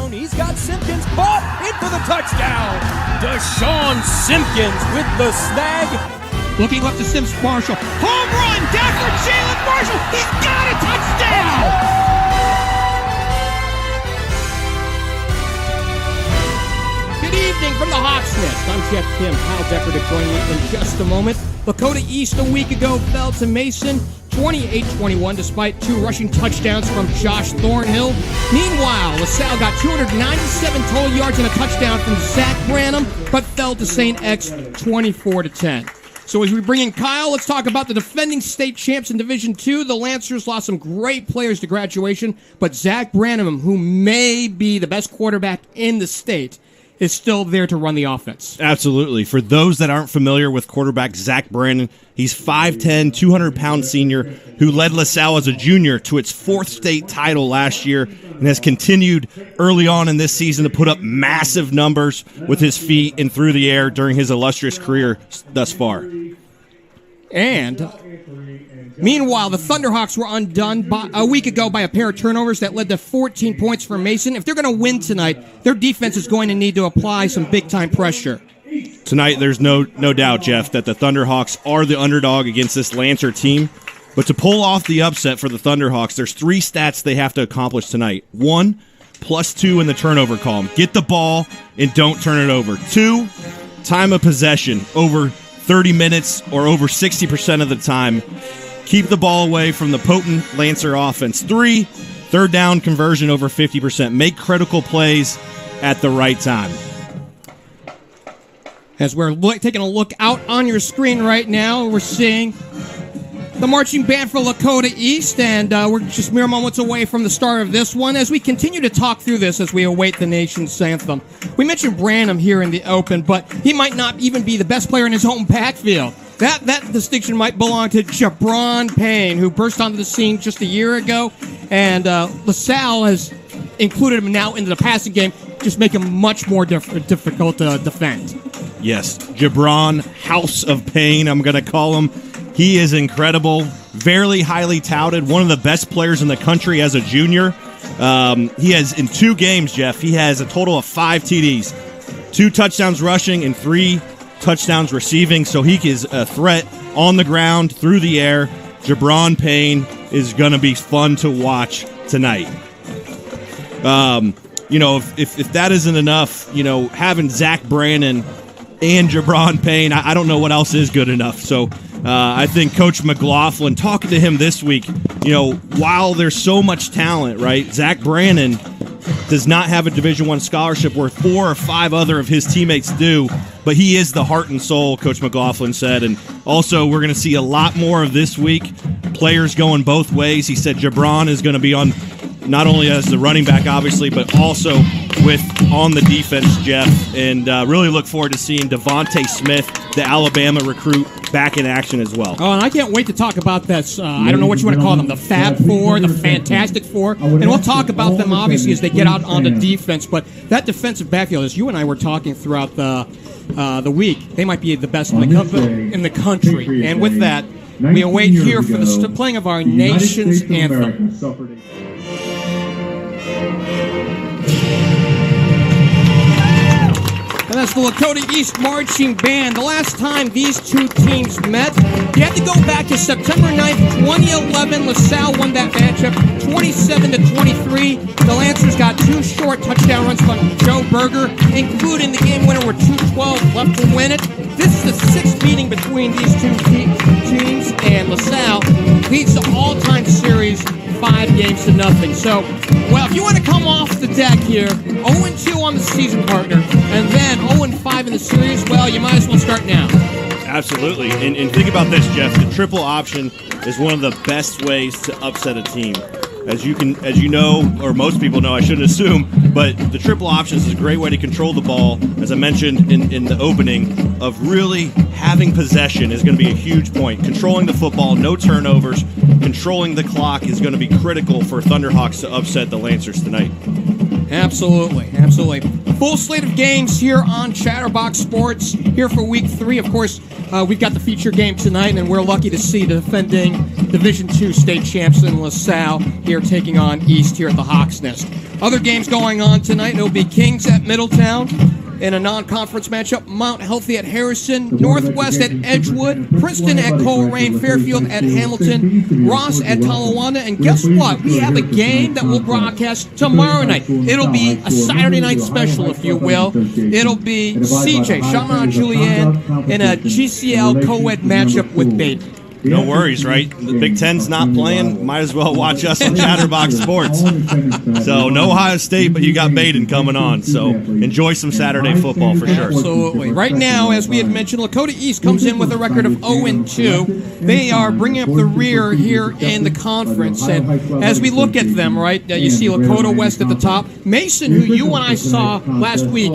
zone. He's got Simpkins caught in for the touchdown. Deshaun Simpkins with the snag. Looking left to Sims Marshall. Home run down for Jalen Marshall. He's got a touchdown. Good evening from the Hawks Nest. I'm Geoff Kim. Kyle Decker to join you in just a moment. Lakota East a week ago fell to Mason 28-21 despite 2 rushing touchdowns from Josh Thornhill. Meanwhile, LaSalle got 297 total yards and a touchdown from Zach Branham, but fell to St. X 24-10. So as we bring in Kyle, let's talk about the defending state champs in Division II. The Lancers lost some great players to graduation, but Zach Branham, who may be the best quarterback in the state, is still there to run the offense. Absolutely. For those that aren't familiar with quarterback Zach Brannon, he's 5'10", 200-pound senior who led LaSalle as a junior to its 4th state title last year and has continued early on in this season to put up massive numbers with his feet and through the air during his illustrious career thus far. And meanwhile, the Thunderhawks were undone a week ago by a pair of turnovers that led to 14 points for Mason. If they're going to win tonight, their defense is going to need to apply some big-time pressure. Tonight, there's no doubt, Jeff, that the Thunderhawks are the underdog against this Lancer team. But to pull off the upset for the Thunderhawks, there's 3 stats they have to accomplish tonight. 1, +2 in the turnover column. Get the ball and don't turn it over. 2, time of possession over 30 minutes or over 60% of the time. Keep the ball away from the potent Lancer offense. 3, third down conversion over 50%. Make critical plays at the right time. As we're taking a look out on your screen right now, we're seeing the marching band for Lakota East, and we're just mere moments away from the start of this one. As we continue to talk through this as we await the nation's anthem, we mentioned Branham here in the open, but he might not even be the best player in his home backfield. That distinction might belong to Gi'Bran Payne, who burst onto the scene just a year ago, and LaSalle has included him now into the passing game, just make him much more difficult to defend. Yes, Gi'Bran House of Payne, I'm going to call him. He is incredible, very highly touted, one of the best players in the country as a junior. He has, in 2 games, Jeff, he has a total of 5 TDs, 2 touchdowns rushing and 3 touchdowns receiving, so he is a threat on the ground, through the air. Gi'Bran Payne is going to be fun to watch tonight. If that isn't enough, having Zach Brannon and Gi'Bran Payne, I don't know what else is good enough. So I think Coach McLaughlin, talking to him this week, while there's so much talent, right, Zach Brannon does not have a Division I scholarship where 4 or 5 other of his teammates do, but he is the heart and soul, Coach McLaughlin said. And also, we're going to see a lot more of this week, players going both ways. He said Gi'Bran is going to be on not only as the running back, obviously, but also on the defense, Jeff. And really look forward to seeing Devontae Smith, the Alabama recruit, back in action as well. Oh, and I can't wait to talk about this. I don't know what you want to call them, the Fab Four, the Fantastic Four. And we'll talk about them, obviously, as they get out on the defense. But that defensive backfield, as you and I were talking throughout the week, they might be the best in the country. And with that, we await here for the playing of our nation's anthem. And that's the Lakota East Marching Band. The last time these 2 teams met, you have to go back to September 9th, 2011. LaSalle won that matchup 27-23. The Lancers got 2 short touchdown runs from Joe Berger, including the game winner with 2:12 left to win it. This is the 6th meeting between these 2 teams, and LaSalle leads the all-time series 5-0. So, well, if you want to come off the deck here, 0-2 on the season, partner, and then 0-5 in the series, well, you might as well start now. Absolutely. And think about this, Jeff. The triple option is one of the best ways to upset a team. As you know, or most people know, I shouldn't assume, but the triple options is a great way to control the ball. As I mentioned in the opening, of really having possession is going to be a huge point. Controlling the football, no turnovers, controlling the clock is going to be critical for Thunderhawks to upset the Lancers tonight. Absolutely, absolutely. Full slate of games here on Chatterbox Sports here for Week 3. Of course, we've got the feature game tonight, and we're lucky to see the defending Division II state champs in LaSalle here taking on East here at the Hawks Nest. Other games going on tonight, it'll be Kings at Middletown in a non-conference matchup, Mount Healthy at Harrison, Northwest at Edgewood, Princeton at Coleraine, Fairfield at Hamilton, Ross at Talawanda, and guess what? We have a game that we'll broadcast tomorrow night. It'll be a Saturday night special, if you will. It'll be CJ, Chaminade Julienne, in a GCL co-ed matchup with Baden. No worries, right? The Big Ten's not playing. Might as well watch us on Chatterbox Sports. So no Ohio State, but you got Baden coming on. So enjoy some Saturday football for sure. Absolutely. Right now, as we had mentioned, Lakota East comes in with a record of 0-2. They are bringing up the rear here in the conference. And as we look at them, right, you see Lakota West at the top. Mason, who you and I saw last week,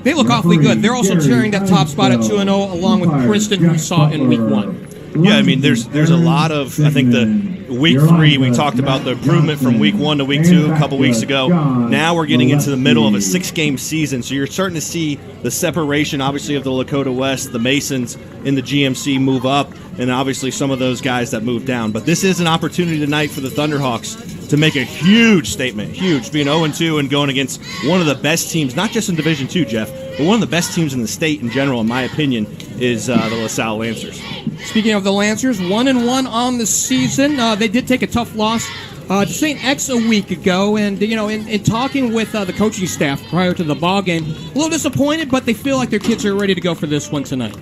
they look awfully good. They're also sharing that top spot at 2-0, along with Princeton, who we saw in Week 1. Yeah, I mean, there's a lot of, I think the Week 3, we talked about the improvement from Week 1 to Week 2 a couple weeks ago. Now we're getting into the middle of a 6-game season, so you're starting to see the separation, obviously, of the Lakota West, the Masons in the GMC move up, and obviously some of those guys that move down. But this is an opportunity tonight for the Thunderhawks to make a huge statement, huge, being 0-2 and going against one of the best teams, not just in Division II, Jeff, but one of the best teams in the state in general, in my opinion, is the LaSalle Lancers. Speaking of the Lancers, 1-1 on the season. They did take a tough loss to St. X a week ago, and in talking with the coaching staff prior to the ball game, a little disappointed, but they feel like their kids are ready to go for this one tonight.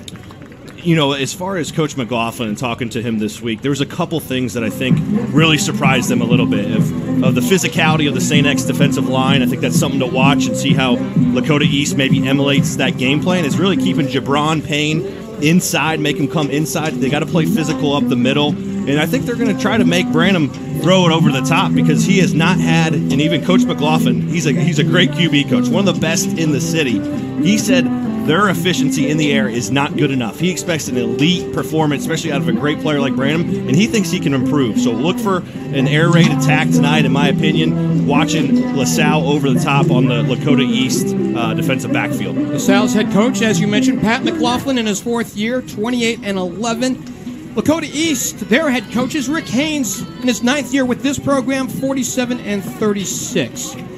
You know, as far as Coach McLaughlin and talking to him this week, there was a couple things that I think really surprised them a little bit. Of the physicality of the St. X defensive line, I think that's something to watch and see how Lakota East maybe emulates that game plan. It's really keeping Gi'Bran Payne inside, make him come inside. They got to play physical up the middle. And I think they're going to try to make Branham throw it over the top because he has not had, and even Coach McLaughlin, he's a great QB coach, one of the best in the city. He said their efficiency in the air is not good enough. He expects an elite performance, especially out of a great player like Branham, and he thinks he can improve. So look for an air raid attack tonight, in my opinion, watching LaSalle over the top on the Lakota East defensive backfield. LaSalle's head coach, as you mentioned, Pat McLaughlin, in his 4th year, 28-11. Lakota East, their head coach is Rick Haynes in his 9th year with this program, 47-36.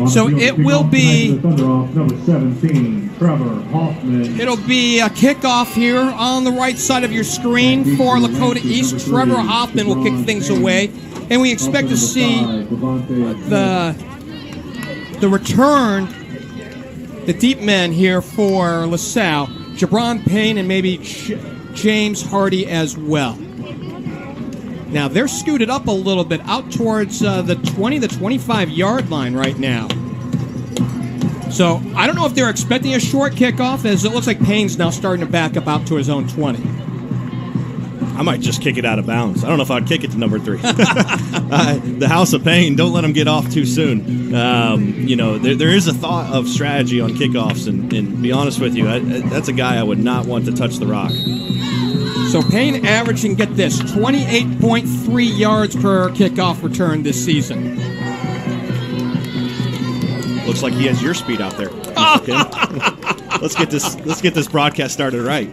So it will be. It'll be a kickoff here on the right side of your screen for Lakota East. Trevor Hoffman will kick things away, and we expect to see the return, the deep men here for LaSalle, Gi'Bran Payne and maybe James Hardy as well. Now, they're scooted up a little bit out towards the 20, the 25-yard line right now. So, I don't know if they're expecting a short kickoff, as it looks like Payne's now starting to back up out to his own 20. I might just kick it out of bounds. I don't know if I'd kick it to number 3. The House of Payne, don't let them get off too soon. There is a thought of strategy on kickoffs, and be honest with you, that's a guy I would not want to touch the rock. So Payne averaging, get this, 28.3 yards per kickoff return this season. Looks like he has your speed out there. Let's get this broadcast started right.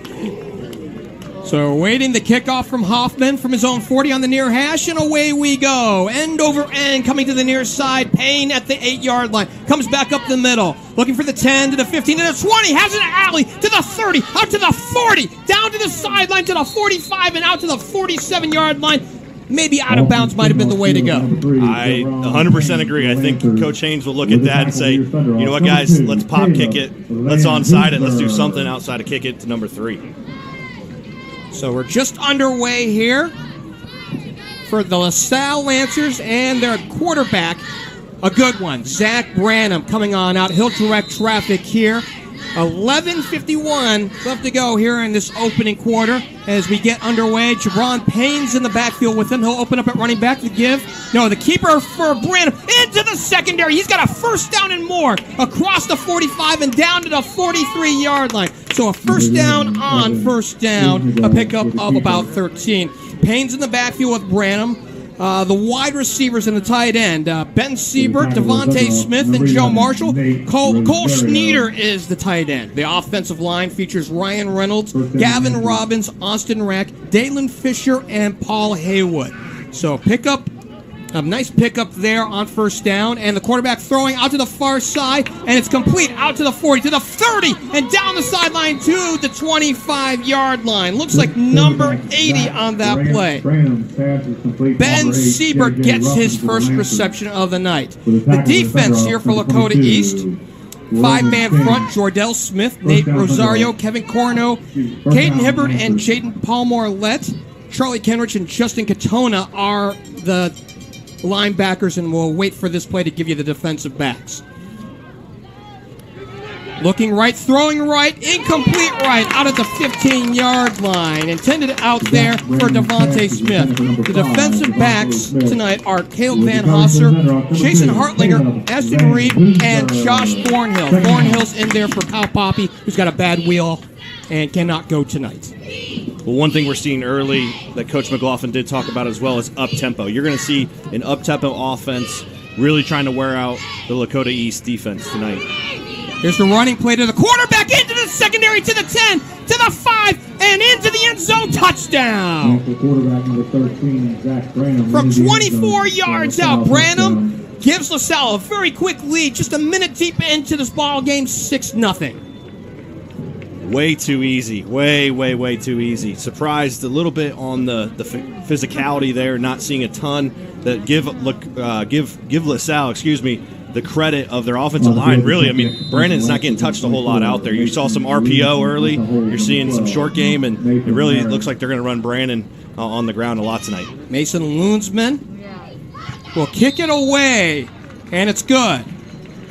So waiting the kickoff from Hoffman from his own 40 on the near hash, and away we go. End over end, coming to the near side. Payne at the 8-yard line. Comes back up the middle. Looking for the 10 to the 15 to the 20. Has an alley to the 30, out to the 40, down to the sideline to the 45, and out to the 47-yard line. Maybe out of bounds might have been the way to go. I 100% agree. I think Coach Haynes will look at that and say, you know what, guys, let's pop kick it. Let's onside it. Let's do something outside of kick it to number 3. So we're just underway here for the LaSalle Lancers and their quarterback, a good one, Zach Branham, coming on out. He'll direct traffic here. 11:51 left to go here in this opening quarter as we get underway. Gi'Bran Payne's in the backfield with him. He'll open up at running back to give. No, the keeper for Branham into the secondary. He's got a first down and more across the 45 and down to the 43-yard line. So a first down on first down, a pickup of about 13. Payne's in the backfield with Branham. The wide receivers and the tight end, Ben Siebert, Devontae Smith, and Joe Marshall. Cole Schneeder is the tight end. The offensive line features Ryan Reynolds, Gavin Robbins, Austin Rack, Dalen Fisher, and Paul Haywood. So a nice pickup there on first down, and the quarterback throwing out to the far side, and it's complete out to the 40, to the 30, and down the sideline to the 25-yard line. Looks like number 80 on that play. Ben Siebert gets his first reception of the night. The defense here for Lakota East, five-man front, Jordell Smith, Nate Rosario, Kevin Corno, Caden Hibbert, and Jaden Palmore-Lett. Charlie Kenrich and Justin Katona are the linebackers, and we'll wait for this play to give you the defensive backs. Looking right, throwing right, incomplete right, out at the 15-yard line. Intended out there for Devontae Smith. The defensive backs tonight are Caleb Van Hosser, Jason Hartlinger, Aston Reed, and Josh Thornhill. Thornhill's in there for Kyle Poppy, who's got a bad wheel and cannot go tonight. Well, one thing we're seeing early that Coach McLaughlin did talk about as well is up-tempo. You're going to see an up-tempo offense really trying to wear out the Lakota East defense tonight. Here's the running play to the quarterback, into the secondary, to the 10, to the 5, and into the end zone. Touchdown! From 24 yards out, Branham gives LaSalle a very quick lead, just a minute deep into this ball game, 6-0. Way too easy. Way too easy. Surprised a little bit on the physicality there, not seeing a ton that give LaSalle, the credit of their offensive line. Really, I mean, Brandon's not getting touched a whole lot out there. You saw some RPO early. You're seeing some short game, and it really looks like they're going to run Brandon on the ground a lot tonight. Mason Loonsman will kick it away, and it's good.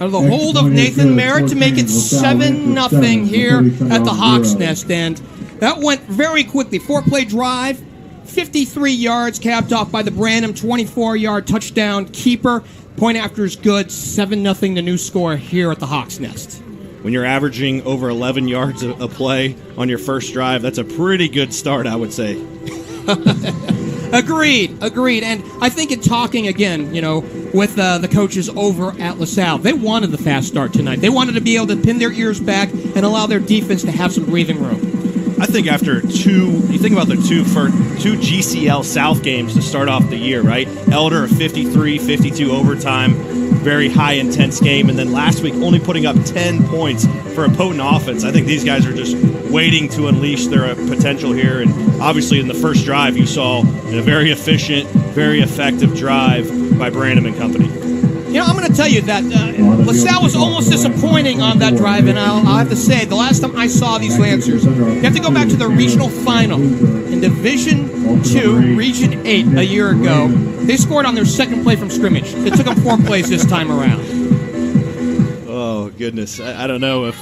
Out of the hold of Nathan Merritt to make it 7-0 here at the Hawks Nest. And that went very quickly. 4-play drive, 53 yards, capped off by the Branham 24-yard touchdown keeper. Point after is good. 7-0, the new score here at the Hawks Nest. When you're averaging over 11 yards a play on your first drive, that's a pretty good start, I would say. Agreed. And I think in talking again, with the coaches over at LaSalle, they wanted the fast start tonight. They wanted to be able to pin their ears back and allow their defense to have some breathing room. I think after you think about the two GCL South games to start off the year, right? Elder, a 53-52 overtime, very high intense game, and then last week only putting up 10 points for a potent offense. I think these guys are just waiting to unleash their potential here, and obviously in the first drive you saw a very efficient, very effective drive by Branham and company. I'm going to tell you that LaSalle was almost disappointing on that drive, and I'll have to say, the last time I saw these Lancers, you have to go back to the regional final in Division II, Region 8 a year ago. They scored on their second play from scrimmage. It took them 4 plays this time around. Oh, goodness. I don't know if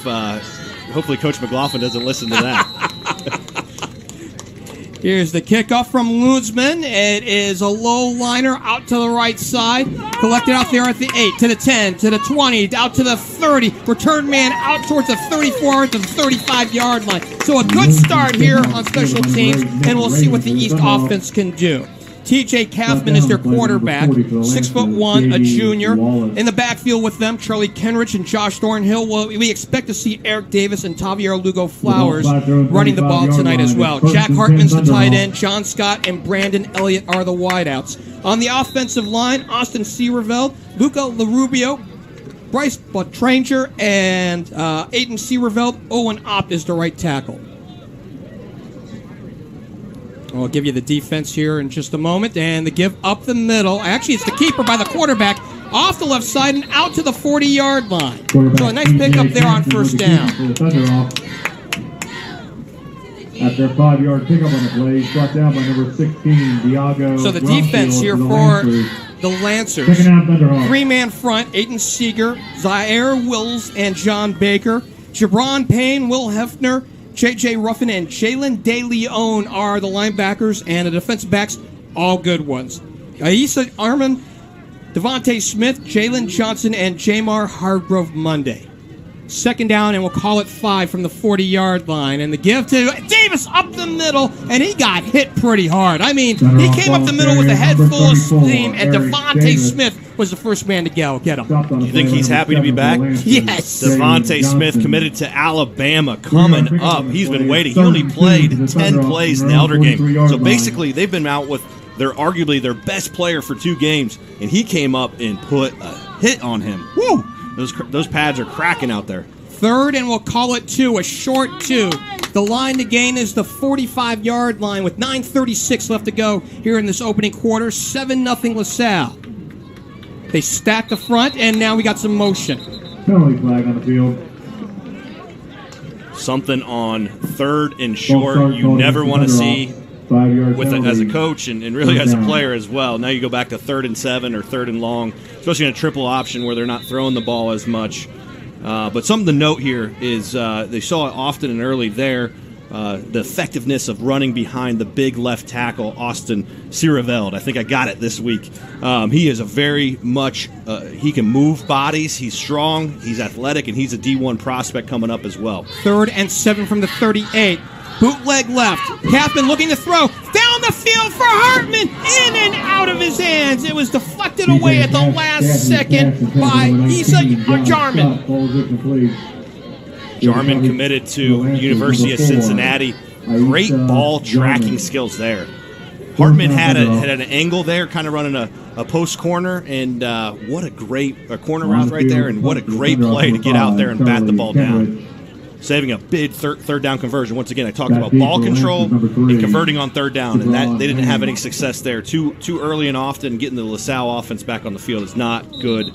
hopefully Coach McLaughlin doesn't listen to that. Here's the kickoff from Loonsman. It is a low liner out to the right side. Collected out there at the 8, to the 10, to the 20, out to the 30. Return man out towards the 34 to the 35-yard line. So a good start here on special teams, and we'll see what the East offense can do. T.J. Kaufman is their quarterback, 6'1", a junior. In the backfield with them, Charlie Kenrich and Josh Thornhill. We expect to see Eric Davis and Tavier Lugo Flowers running the ball tonight as well. Jack Hartman's the tight end. John Scott and Brandon Elliott are the wideouts. On the offensive line, Austin Searveld, Luca LaRubio, Bryce Butranger, and Aiden Searveld. Owen Opp is the right tackle. I'll give you the defense here in just a moment. And the give up the middle. Actually, it's the keeper by the quarterback off the left side and out to the 40-yard line. So a nice pickup there on first down. After a 5-yard pickup on the play, brought down by number 16, Diago. So the defense here for the Lancers. 3-man front, Aiden Seeger, Zaire Wills, and John Baker. Gi'Bran Payne, Will Hefner, J.J. Ruffin, and Jalen De Leon are the linebackers, and the defensive backs, all good ones. Aisa Arman, Devontae Smith, Jalen Johnson, and Jamar Hargrove Monday. Second down, and we'll call it 5 from the 40-yard line. And the give to Davis up the middle, and he got hit pretty hard. I mean, he came up the middle with a head full of steam, and Devontae Smith was the first man to go get him. You think he's happy to be back? Yes. Devontae Smith committed to Alabama coming up. He's been waiting. He only played 10 plays in the Elder game. So basically, they've been out with arguably their best player for 2 games, and he came up and put a hit on him. Woo! Those pads are cracking out there. Third, and we'll call it 2, a short 2. The line to gain is the 45-yard line with 9:36 left to go here in this opening quarter. 7-0 LaSalle. They stack the front, and now we got some motion. Penalty flag on the field. Something on 3rd and short you never want to see as a coach and really as a player as well. Now you go back to 3rd and 7 or 3rd and long, especially in a triple option where they're not throwing the ball as much. But something to note here is they saw it often and early there, the effectiveness of running behind the big left tackle, Austin Siereveld. I think I got it this week. He is a very much, he can move bodies, he's strong, he's athletic, and he's a D1 prospect coming up as well. 3rd and 7 from the 38. Bootleg left. Capman looking to throw. Down the field for Hartman. In and out of his hands. It was deflected away at the last second by Isa Jarman. Jarman committed to University of Cincinnati. Great ball tracking skills there. Hartman had an angle there, kind of running a post corner, and what a great corner route right there, and what a great play to get out there and bat the ball down. Saving a big third down conversion. Once again, I talked about ball control and converting on 3rd down, and that they didn't have any success there. Too early and often getting the LaSalle offense back on the field is not good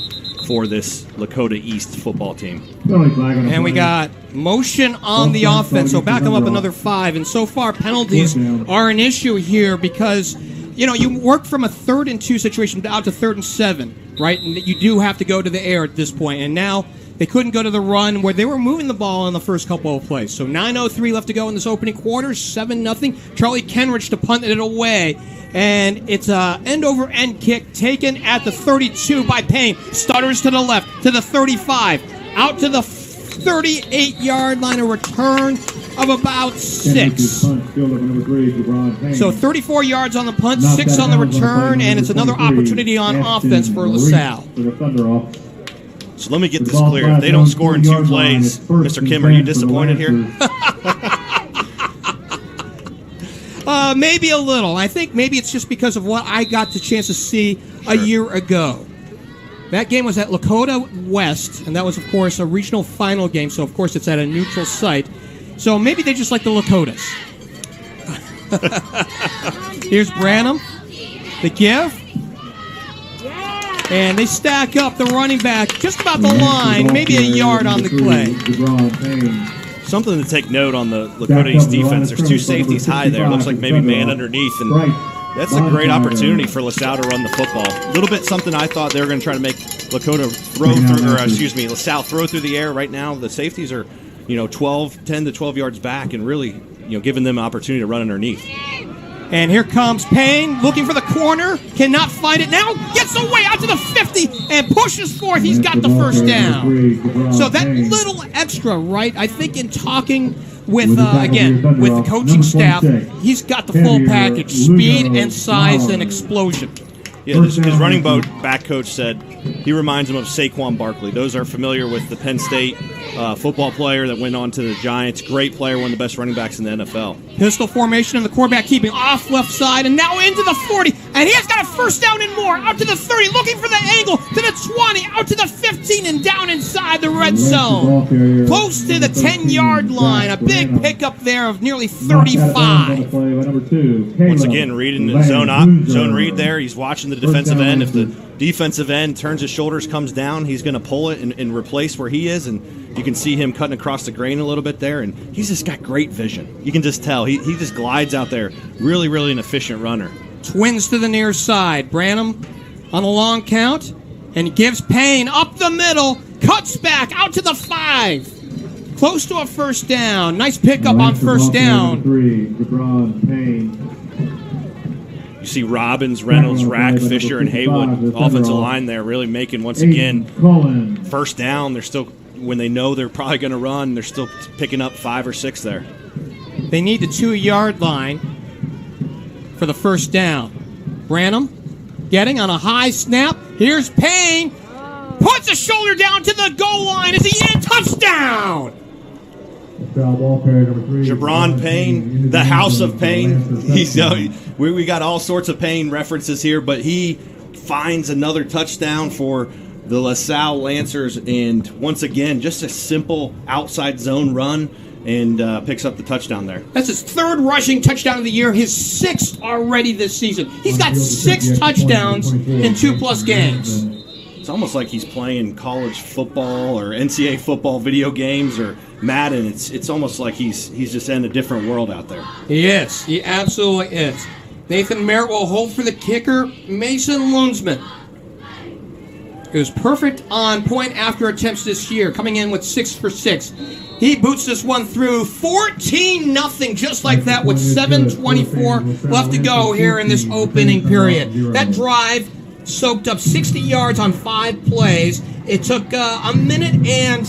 for this Lakota East football team. And we got motion on the offense, so back them up another 5. And so far, penalties are an issue here because, you work from a 3rd and 2 situation out to 3rd and 7, right? And you do have to go to the air at this point. And now they couldn't go to the run where they were moving the ball in the first couple of plays. So 9:03 left to go in this opening quarter, 7-0. Charlie Kenrich to punt it away. And it's a end-over-end kick taken at the 32 by Payne. Stutters to the left, to the 35. Out to the 38-yard line, a return of about 6. So 34 yards on the punt, 6 on the return, and it's another opportunity on offense for LaSalle. So let me get this clear. If they don't score in 2 plays, Mr. Kim, are you disappointed here? Maybe a little. I think maybe it's just because of what I got the chance to see a year ago. That game was at Lakota West, and that was, of course, a regional final game, so, of course, it's at a neutral site. So maybe they just like the Lakotas. Here's Branham, the give. And they stack up the running back just about the line, maybe a yard on the play. Something to take note on the Lakota East defense. There's 2 safeties high there. Looks like maybe man underneath. And that's a great opportunity for LaSalle to run the football. A little bit something I thought they were going to try to make LaSalle throw through the air. Right now, the safeties are, 10 to 12 yards back and really, giving them an opportunity to run underneath. And here comes Payne, looking for the corner, cannot find it now, gets away out to the 50 and pushes forth. He's got the first down. So that little extra, right? I think in talking with, with the coaching staff, he's got the full package, speed and size and explosion. Yeah, his running back coach said he reminds him of Saquon Barkley. Those are familiar with the Penn State football player that went on to the Giants. Great player, one of the best running backs in the NFL. Pistol formation and the quarterback keeping off left side and now into the 40. And he has got a first down and more. Out to the 30, looking for the angle. To the 20, out to the 15 and down inside the red zone. Close to the 10-yard line. A big pickup there of nearly 35. Once again, reading the zone read there. He's watching the defensive end. If the defensive end turns his shoulders, comes down, he's going to pull it and replace where he is. And you can see him cutting across the grain a little bit there. And he's just got great vision. You can just tell. He just glides out there. Really, really an efficient runner. Twins to the near side. Branham on a long count. And gives Payne up the middle. Cuts back out to the 5. Close to a first down. Nice pickup on first down. Gi'Bran Payne. You see Robbins, Reynolds, Rack, Fisher, and Haywood, offensive line there, really making, once again, first down. They're still when they know they're probably going to run, they're still picking up 5 or 6 there. They need the 2-yard line for the first down. Branham getting on a high snap. Here's Payne. Puts a shoulder down to the goal line. Is he in? Touchdown! Gi'Bran Payne, the House of Payne. We got all sorts of Payne references here, but he finds another touchdown for the LaSalle Lancers, and once again, just a simple outside zone run, and picks up the touchdown there. That's his 3rd rushing touchdown of the year, his 6th already this season. He's got 6 touchdowns in 2+ games. It's almost like he's playing college football or NCAA football video games or Madden. It's almost like he's just in a different world out there. He is. He absolutely is. Nathan Merritt will hold for the kicker, Mason Loonsman. It was perfect on point after attempts this year, coming in with 6 for 6. He boots this one through 14-0, just like that, with 7:24 left to go here in this opening period. That drive soaked up 60 yards on 5 plays. It took a minute and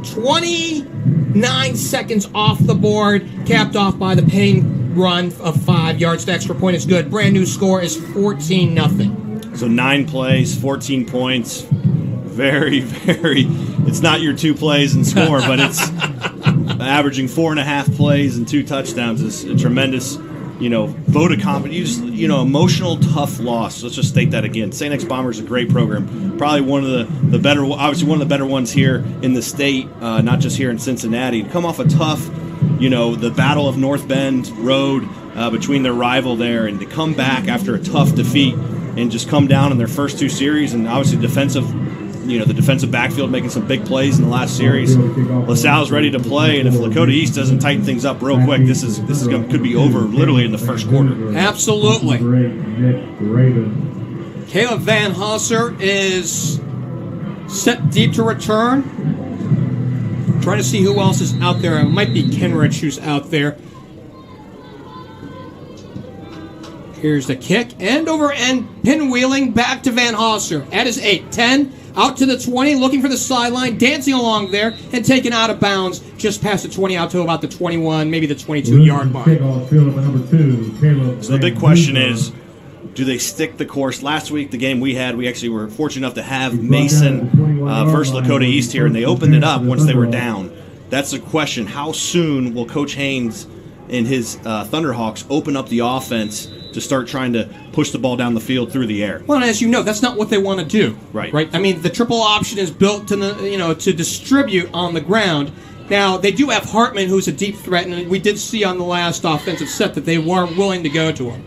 29 seconds off the board, capped off by the Payne run of 5 yards. The extra point is good. Brand new score is 14-0. So 9 plays, 14 points. Very, very. It's not your 2 plays and score, but it's averaging 4.5 plays and 2 touchdowns is a tremendous, vote of confidence. Emotional, tough loss. Let's just state that again. St. X Bombers is a great program. Probably one of the better, obviously one of the better ones here in the state, not just here in Cincinnati. To come off a tough, the Battle of North Bend Road between their rival there, and to come back after a tough defeat and just come down in their first 2 series, and obviously the defensive backfield making some big plays in the last series. LaSalle's ready to play, and if Lakota East doesn't tighten things up real quick, this could be over literally in the first quarter. Absolutely. Caleb Van Hosser is set deep to return. Trying to see who else is out there. It might be Kenrich who's out there. Here's the kick. End over end, pinwheeling back to Van Hosser at his 8. 10, out to the 20, looking for the sideline, dancing along there, and taken out of bounds just past the 20, out to about the 21, maybe the 22-yard mark. So the big question is, do they stick the course? Last week, the game we had, we actually were fortunate enough to have Mason versus Lakota East here, and they opened it up once they were down. That's the question. How soon will Coach Haynes and his Thunderhawks open up the offense to start trying to push the ball down the field through the air? Well, as you know, that's not what they want to do. Right. I mean, the triple option is built to distribute on the ground. Now, they do have Hartman, who's a deep threat, and we did see on the last offensive set that they were willing to go to him.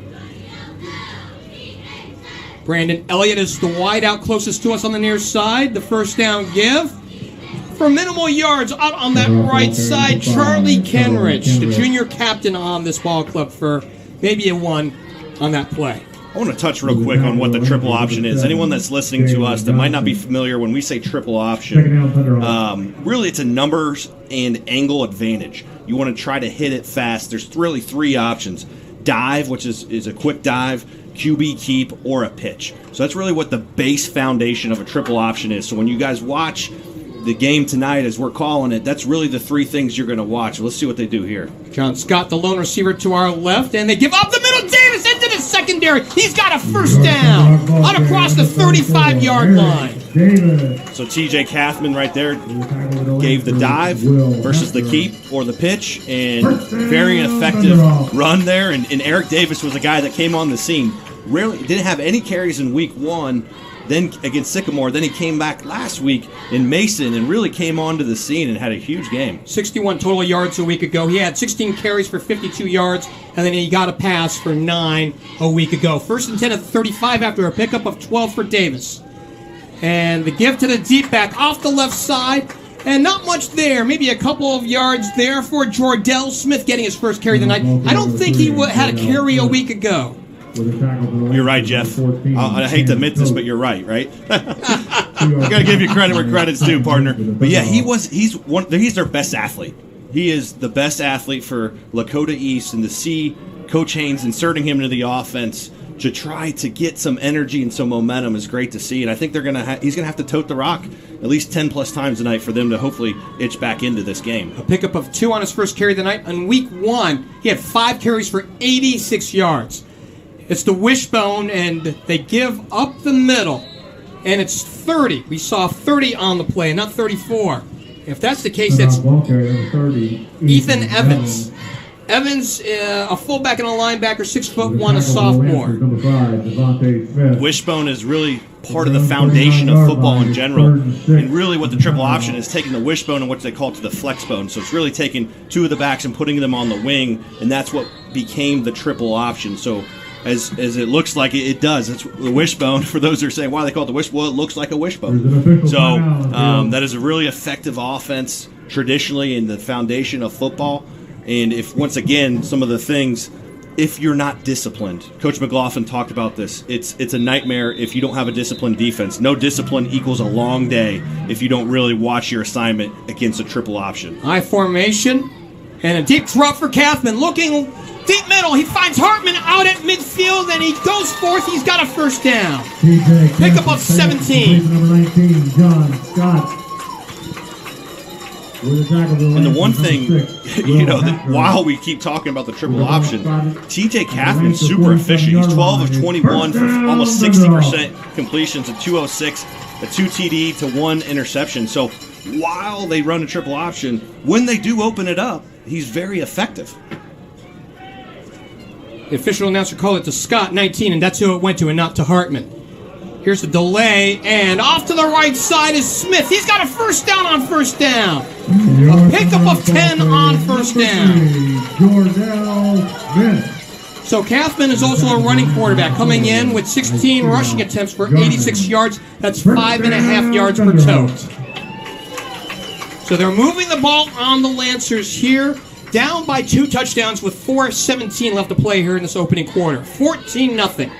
Brandon Elliott is the wideout closest to us on the near side. The first down give. For minimal yards out on that right side, Charlie Kenrich, the junior captain on this ball club, for maybe a 1 on that play. I want to touch real quick on what the triple option is. Anyone that's listening to us that might not be familiar, when we say triple option, really it's a numbers and angle advantage. You want to try to hit it fast. There's really 3 options. Dive, which is a quick dive, QB keep, or a pitch. So that's really what the base foundation of a triple option is. So when you guys watch the game tonight, as we're calling it, that's really the 3 things you're going to watch. Let's see what they do here. John Scott, the lone receiver to our left, and they give up the middle. Davis into the secondary. He's got a first down out across the 35-yard line. So TJ Kathman right there gave the dive versus the keep or the pitch, and very effective run there. And Eric Davis was a guy that came on the scene. Really didn't have any carries in week 1. Then against Sycamore, then he came back last week in Mason and really came onto the scene and had a huge game. 61 total yards a week ago. He had 16 carries for 52 yards, and then he got a pass for 9 a week ago. First and 10 at 35 after a pickup of 12 for Davis. And the give to the deep back off the left side, and not much there. Maybe a couple of yards there for Jordell Smith getting his first carry of the night. I don't think he had a carry a week ago. You're right, Jeff. I hate to admit this, but you're right? I got to give you credit where credit's due, partner. But yeah, he's their best athlete. He is the best athlete for Lakota East, and to see Coach Haynes inserting him into the offense to try to get some energy and some momentum is great to see. And I think he's going to have to tote the rock at least 10-plus times tonight for them to hopefully itch back into this game. A pickup of 2 on his first carry tonight. On week 1, he had 5 carries for 86 yards. It's the wishbone, and they give up the middle. And it's 30. We saw 30 on the play, not 34. If that's the case, that's Ethan Evans. Evans, a fullback and a linebacker, 6'1", a sophomore. Wishbone is really part of the foundation of football in general. And really what the triple option is taking the wishbone and what they call it to the flex bone. So it's really taking 2 of the backs and putting them on the wing, and that's what became the triple option. So as it looks like it does. It's the wishbone. For those who are saying, why they call it the wishbone, well, it looks like a wishbone. So that is a really effective offense traditionally in the foundation of football. And if, once again, some of the things, if you're not disciplined, Coach McLaughlin talked about this, it's a nightmare if you don't have a disciplined defense. No discipline equals a long day if you don't really watch your assignment against a triple option. High formation, and a deep drop for Kaufman, looking deep middle. He finds Hartman out at midfield, and he goes forth. He's got a first down. Pickup of 17. Number 19, John Scott. And the one thing, that while we keep talking about the triple option, TJ Kaufman's super efficient. He's 12 of 21 for almost 60% completions, a 206, a 2 TD to 1 interception. So while they run a triple option, when they do open it up, he's very effective. The official announcer called it to Scott, 19, and that's who it went to and not to Hartman. Here's the delay, and off to the right side is Smith. He's got a first down on first down. A pickup of 10 on first down. So Kaufman is also a running quarterback, coming in with 16 rushing attempts for 86 yards. That's 5.5 yards per tote. So they're moving the ball on the Lancers here, down by 2 touchdowns with 4:17 left to play here in this opening quarter. 14-0.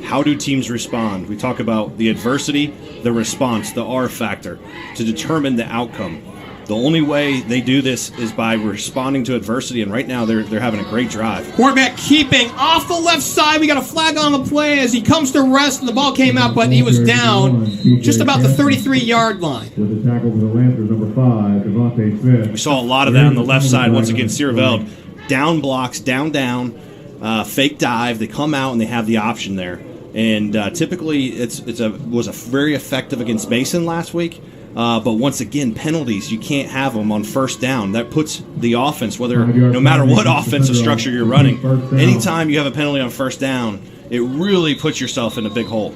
How do teams respond? We talk about the adversity, the response, the R factor, to determine the outcome. The only way they do this is by responding to adversity, and right now they're having a great drive. Quarterback keeping off the left side. We got a flag on the play as he comes to rest, and the ball came out, but he was down just about the 33-yard line. With the tackle for the Lancers, number 5, Devontae Smith. We saw a lot of that on the left side once again. Searveld, down blocks, down, fake dive. They come out and they have the option there. And typically, was a very effective against Mason last week. But once again, penalties, you can't have them on first down. That puts the offense, no matter what offensive structure you're running, anytime you have a penalty on first down, it really puts yourself in a big hole.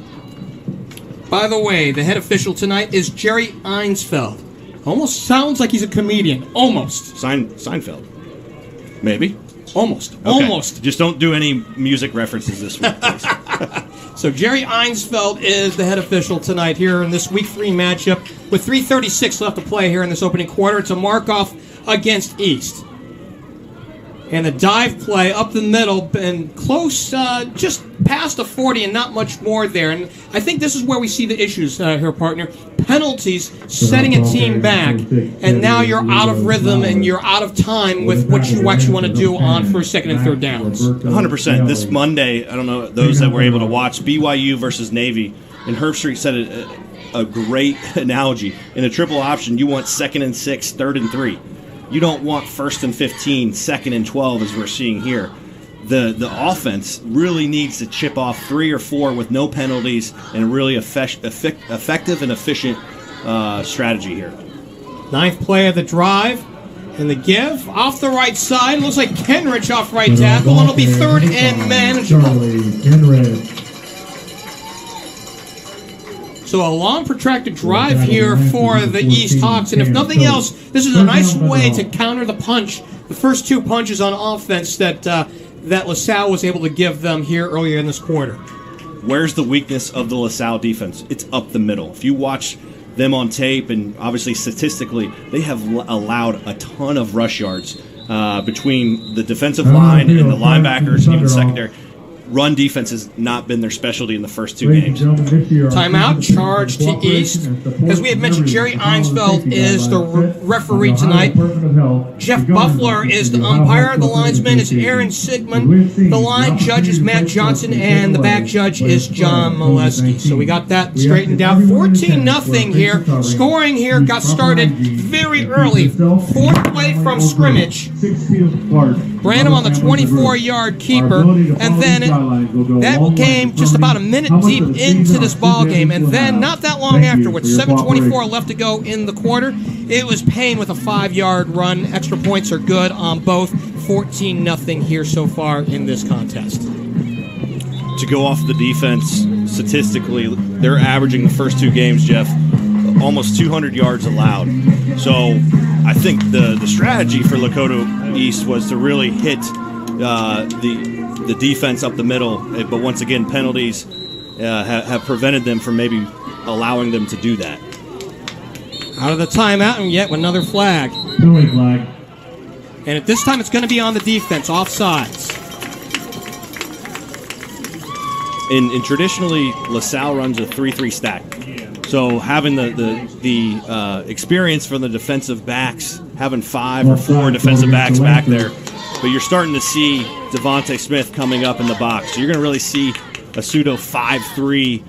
By the way, the head official tonight is Jerry Einsfeld. Almost sounds like he's a comedian. Almost. Seinfeld. Maybe. Almost. Okay. Almost. Just don't do any music references this week, please. So Jerry Einsfeld is the head official tonight here in this Week 3 matchup with 3:36 left to play here in this opening quarter. It's a mark-off against East. And the dive play up the middle and close, just past the 40 and not much more there. And I think this is where we see the issues here, partner. Penalties setting a team back, and now you're out of rhythm and you're out of time with what you actually want to do on first, second, and third downs. 100%. This Monday, I don't know, those that were able to watch BYU versus Navy, and Herb Street said a great analogy. In a triple option, you want 2nd and 6, 3rd and 3. You don't want 1st and 15, 2nd and 12 as we're seeing here. The offense really needs to chip off 3 or 4 with no penalties and a really effective and efficient strategy here. 9th play of the drive. And the give off the right side. Looks like Kenrich off right tackle. And it'll be 3rd and manageable. So a long, protracted drive here for the East Hawks. And if nothing else, this is a nice way to counter the punch, the first 2 punches on offense that LaSalle was able to give them here earlier in this quarter. Where's the weakness of the LaSalle defense? It's up the middle. If you watch them on tape, and obviously statistically, they have allowed a ton of rush yards between the defensive line and the linebackers and even secondary. run defense has not been their specialty in the first 2 Ladies and games. gentlemen, this year, Timeout, charge to East. As we had mentioned, Jerry Einsfeld is the referee tonight. Jeff Buffler is the umpire. The linesman is Aaron Sigmund. The line judge is Matt Johnson, and the back judge is John Molesky. So we got that straightened out. 14-0 here. Scoring here got started very early. 4th play from scrimmage. Branham on the 24-yard keeper, and then that came just about a minute deep into this ball game, and then not that long after, with 7:24 left to go in the quarter, it was Payne with a 5-yard run. Extra points are good on both. 14-0 here so far in this contest. To go off the defense, statistically, they're averaging the first 2 games, Jeff, almost 200 yards allowed. So I think the strategy for Lakota East was to really hit the defense up the middle. But once again, penalties have prevented them from maybe allowing them to do that. Out of the timeout, and yet another flag. Penalty flag. And at this time, it's going to be on the defense, offsides. And traditionally, LaSalle runs a 3-3 stack. So having the experience from the defensive backs, having 5 or 4 defensive backs back there, but you're starting to see Devontae Smith coming up in the box. So you're going to really see a pseudo 5-3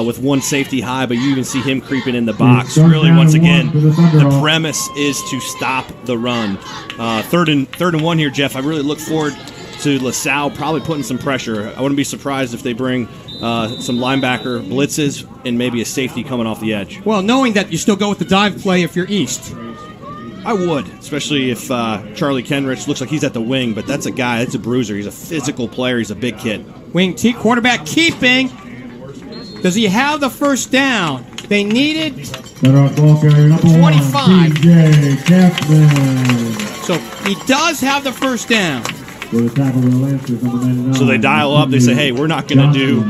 with 1 safety high, but you even see him creeping in the box. Really, once again, the premise is to stop the run. Third and 1 here, Jeff. I really look forward to LaSalle probably putting some pressure. I wouldn't be surprised if they bring some linebacker blitzes and maybe a safety coming off the edge. Well, knowing that you still go with the dive play if you're East. I would, especially if Charlie Kenrich looks like he's at the wing, but that's a guy, that's a bruiser. He's a physical player. He's a big kid. Wing T, quarterback keeping. Does he have the first down? They needed 25. So he does have the first down. So they dial up. They say, hey, we're not going to do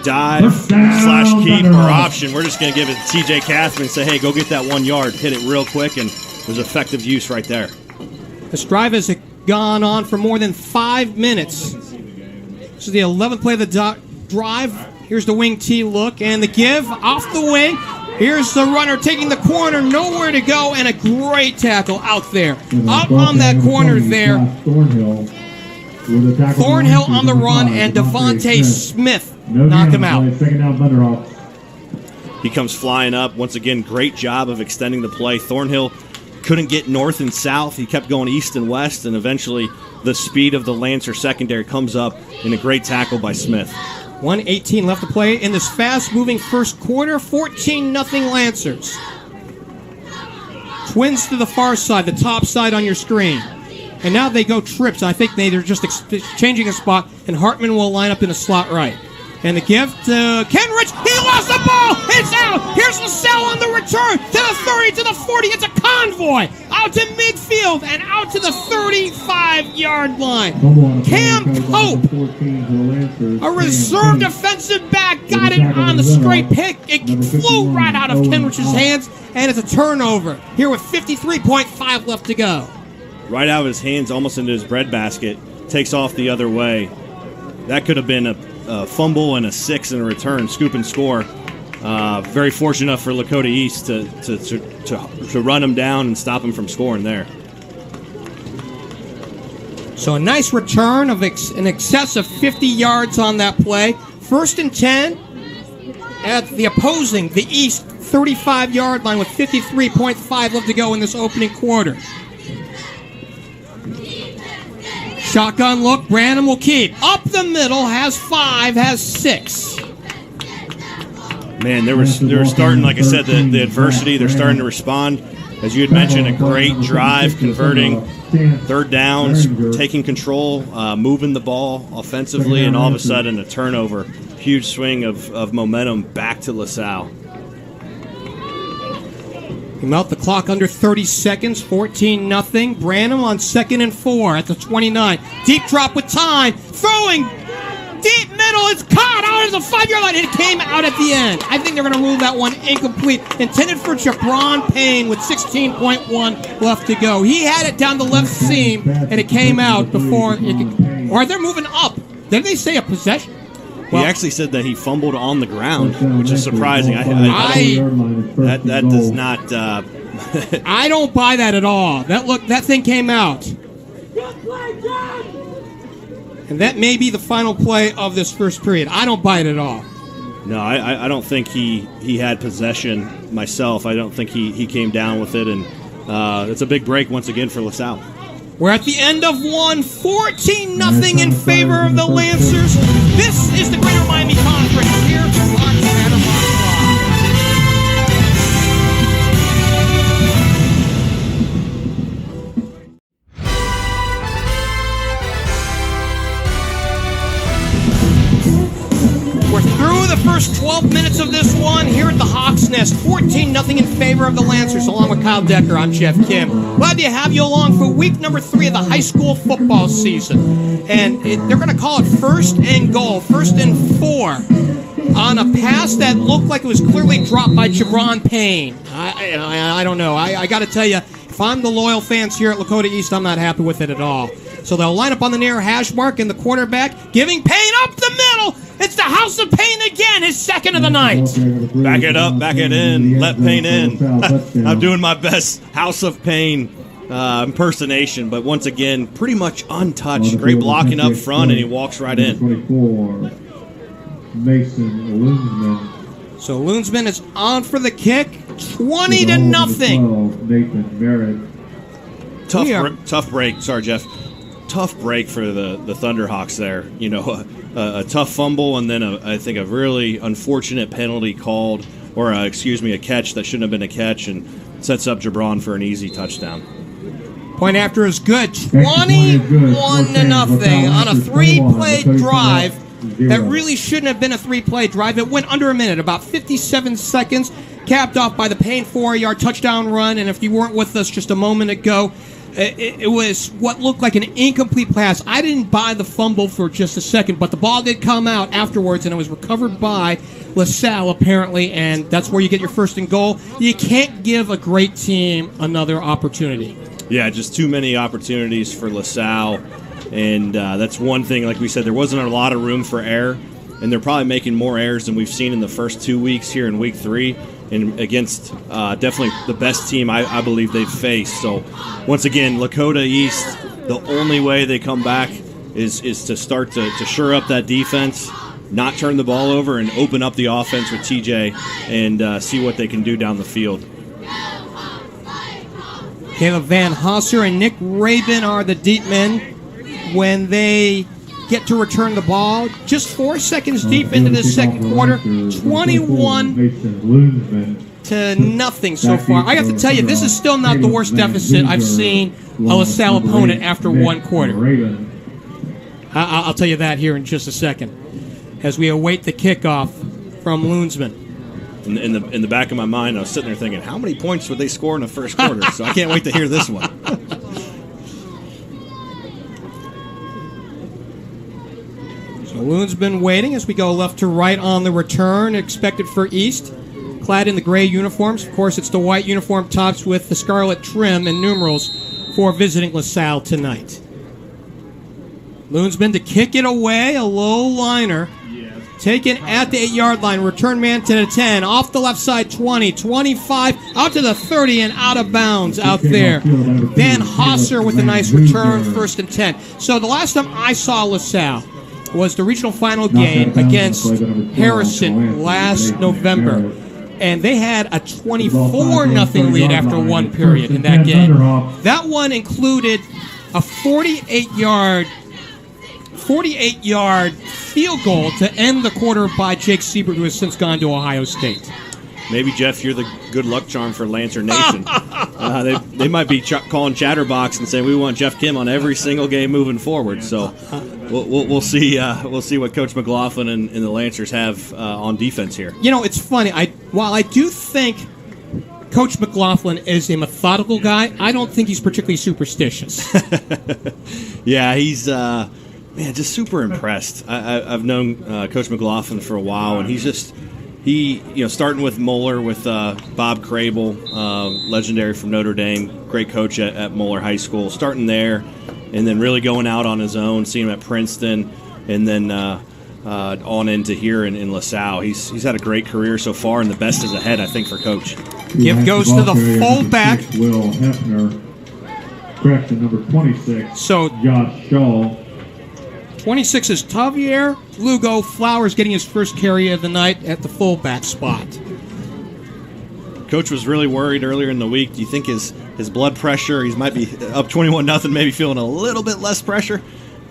dive/keep or option. We're just going to give it to TJ Kathman and say, hey, go get that 1 yard. Hit it real quick, and there's effective use right there. This drive has gone on for more than 5 minutes. This is the 11th play of the drive. Here's the wing T look, and the give off the wing. Here's the runner taking the corner, nowhere to go, and a great tackle out there. Up on that corner there. Thornhill on the run, and Devontae Smith knocked him out. He comes flying up. Once again, great job of extending the play. Thornhill couldn't get north and south. He kept going east and west, and eventually the speed of the Lancer secondary comes up in a great tackle by Smith. 1:18 left to play in this fast-moving first quarter. 14-0 Lancers. Twins to the far side, the top side on your screen. And now they go trips. I think they're just changing a spot, and Hartman will line up in a slot right. And the give to Kenrich. He lost the ball. It's out. Here's LaSalle on the return to the 30, to the 40. It's a convoy out to midfield and out to the 35-yard line. Cam Pope, a reserve defensive back, got it on the straight pick. It flew right out of Kenrich's hands, and it's a turnover here with 53.5 left to go. Right out of his hands, almost into his breadbasket. Takes off the other way. That could have been a fumble and a 6 in a return, scoop and score. Very fortunate enough for Lakota East to run him down and stop him from scoring there. So a nice return of in excess of 50 yards on that play. 1st and 10 at the East 35-yard line with 53.5 left to go in this opening quarter. Shotgun look, Branham will keep. Up the middle, has 5, has 6. Man, they're starting, like I said, the adversity. They're starting to respond. As you had mentioned, a great drive, converting third downs, taking control, moving the ball offensively, and all of a sudden a turnover. Huge swing of momentum back to LaSalle. We melt the clock under 30 seconds, 14-0. Branham on 2nd and 4 at the 29. Deep drop with time. Throwing deep middle. It's caught out as a 5-yard line. It came out at the end. I think they're going to rule that one incomplete. Intended for Gi'Bran Payne with 16.1 left to go. He had it down the left seam, and it came out before it could. Or they're moving up. Did they say a possession? He actually said that he fumbled on the ground, which is surprising. That does not. I don't buy that at all. That thing came out. And that may be the final play of this first period. I don't buy it at all. No, I don't think he had possession myself. I don't think he came down with it, and it's a big break once again for LaSalle. We're at the end of one, 14-0 in favor of the Lancers. This is the Greater Miami Conference here on Chatterbox Live. We're through the first 12 minutes of this one here at the Hawks Nest. 14-0 in favor of the Lancers. Along with Kyle Decker, I'm Geoff Kim. Glad to have you along for week number 3 of the high school football season. And they're going to call it 1st and goal, 1st and 4, on a pass that looked like it was clearly dropped by Gi'Bran Payne. I don't know. I got to tell you, if I'm the loyal fans here at Lakota East, I'm not happy with it at all. So they'll line up on the near hash mark, and the quarterback giving Payne up the middle. It's the House of Payne again, his second of the night. Back it up, back it in, let Payne in. I'm doing my best House of Payne impersonation, but once again, pretty much untouched. Great blocking up front, and he walks right in. 24, Mason Loonsman. So Loonsman is on for the kick, 20-0. Nathan Merritt. Tough break. Sorry, Jeff. Tough break for the Thunderhawks there. You know, a tough fumble, and then I think a really unfortunate penalty called, or a catch that shouldn't have been a catch, and sets up Gi'Bran for an easy touchdown. Point after is good. 21-0 on a 3-play drive that really shouldn't have been a 3-play drive. It went under a minute, about 57 seconds, capped off by the Payne 4-yard touchdown run. And if you weren't with us just a moment ago, it was what looked like an incomplete pass. I didn't buy the fumble for just a second, but the ball did come out afterwards, and it was recovered by LaSalle, apparently, and that's where you get your 1st and goal. You can't give a great team another opportunity. Yeah, just too many opportunities for LaSalle, and that's one thing. Like we said, there wasn't a lot of room for error, and they're probably making more errors than we've seen in the first 2 weeks here in week 3, and against definitely the best team I believe they've faced. So once again, Lakota East, the only way they come back is to start to shore up that defense, not turn the ball over, and open up the offense with TJ and see what they can do down the field. Caleb Van Hosser and Nick Rabin are the deep men when they get to return the ball. Just 4 seconds deep into the second quarter, 21-0 so far. I have to tell you, this is still not the worst deficit I've seen a LaSalle opponent after one quarter. I'll tell you that here in just a second as we await the kickoff from Loonsman. In the back of my mind, I was sitting there thinking, how many points would they score in the first quarter? So I can't wait to hear this one. So Loon's been waiting as we go left to right on the return, expected for East. Clad in the gray uniforms. Of course, it's the white uniform tops with the scarlet trim and numerals for visiting LaSalle tonight. Loonsman to kick it away, a low liner. Taken at the 8-yard line. Return man to the 10. Off the left side, 20, 25, out to the 30 and out of bounds out there. Van Hosser with a nice return, 1st and 10. So the last time I saw LaSalle was the regional final game against Harrison last November. And they had a 24-0 lead after one period in that game. That one included a 48-yard field goal to end the quarter by Jake Siebert, who has since gone to Ohio State. Maybe, Jeff, you're the good luck charm for Lancer Nation. They might be calling Chatterbox and saying we want Geoff Kim on every single game moving forward. So we'll see. We'll see what Coach McLaughlin and the Lancers have on defense here. You know, it's funny. While I do think Coach McLaughlin is a methodical guy, I don't think he's particularly superstitious. Yeah, he's just super impressed. I've known Coach McLaughlin for a while, and he starting with Moeller, with Bob Crable, legendary from Notre Dame, great coach at Moeller High School, starting there, and then really going out on his own, seeing him at Princeton, and then on into here in LaSalle. He's had a great career so far, and the best is ahead, I think, for Coach. Give goes to the fullback. Will Hefner. Correction, number 26. So Josh Shaw. 26 is Tavier Lugo. Flowers getting his first carry of the night at the fullback spot. Coach was really worried earlier in the week. Do you think his blood pressure, he might be up 21-0, maybe feeling a little bit less pressure?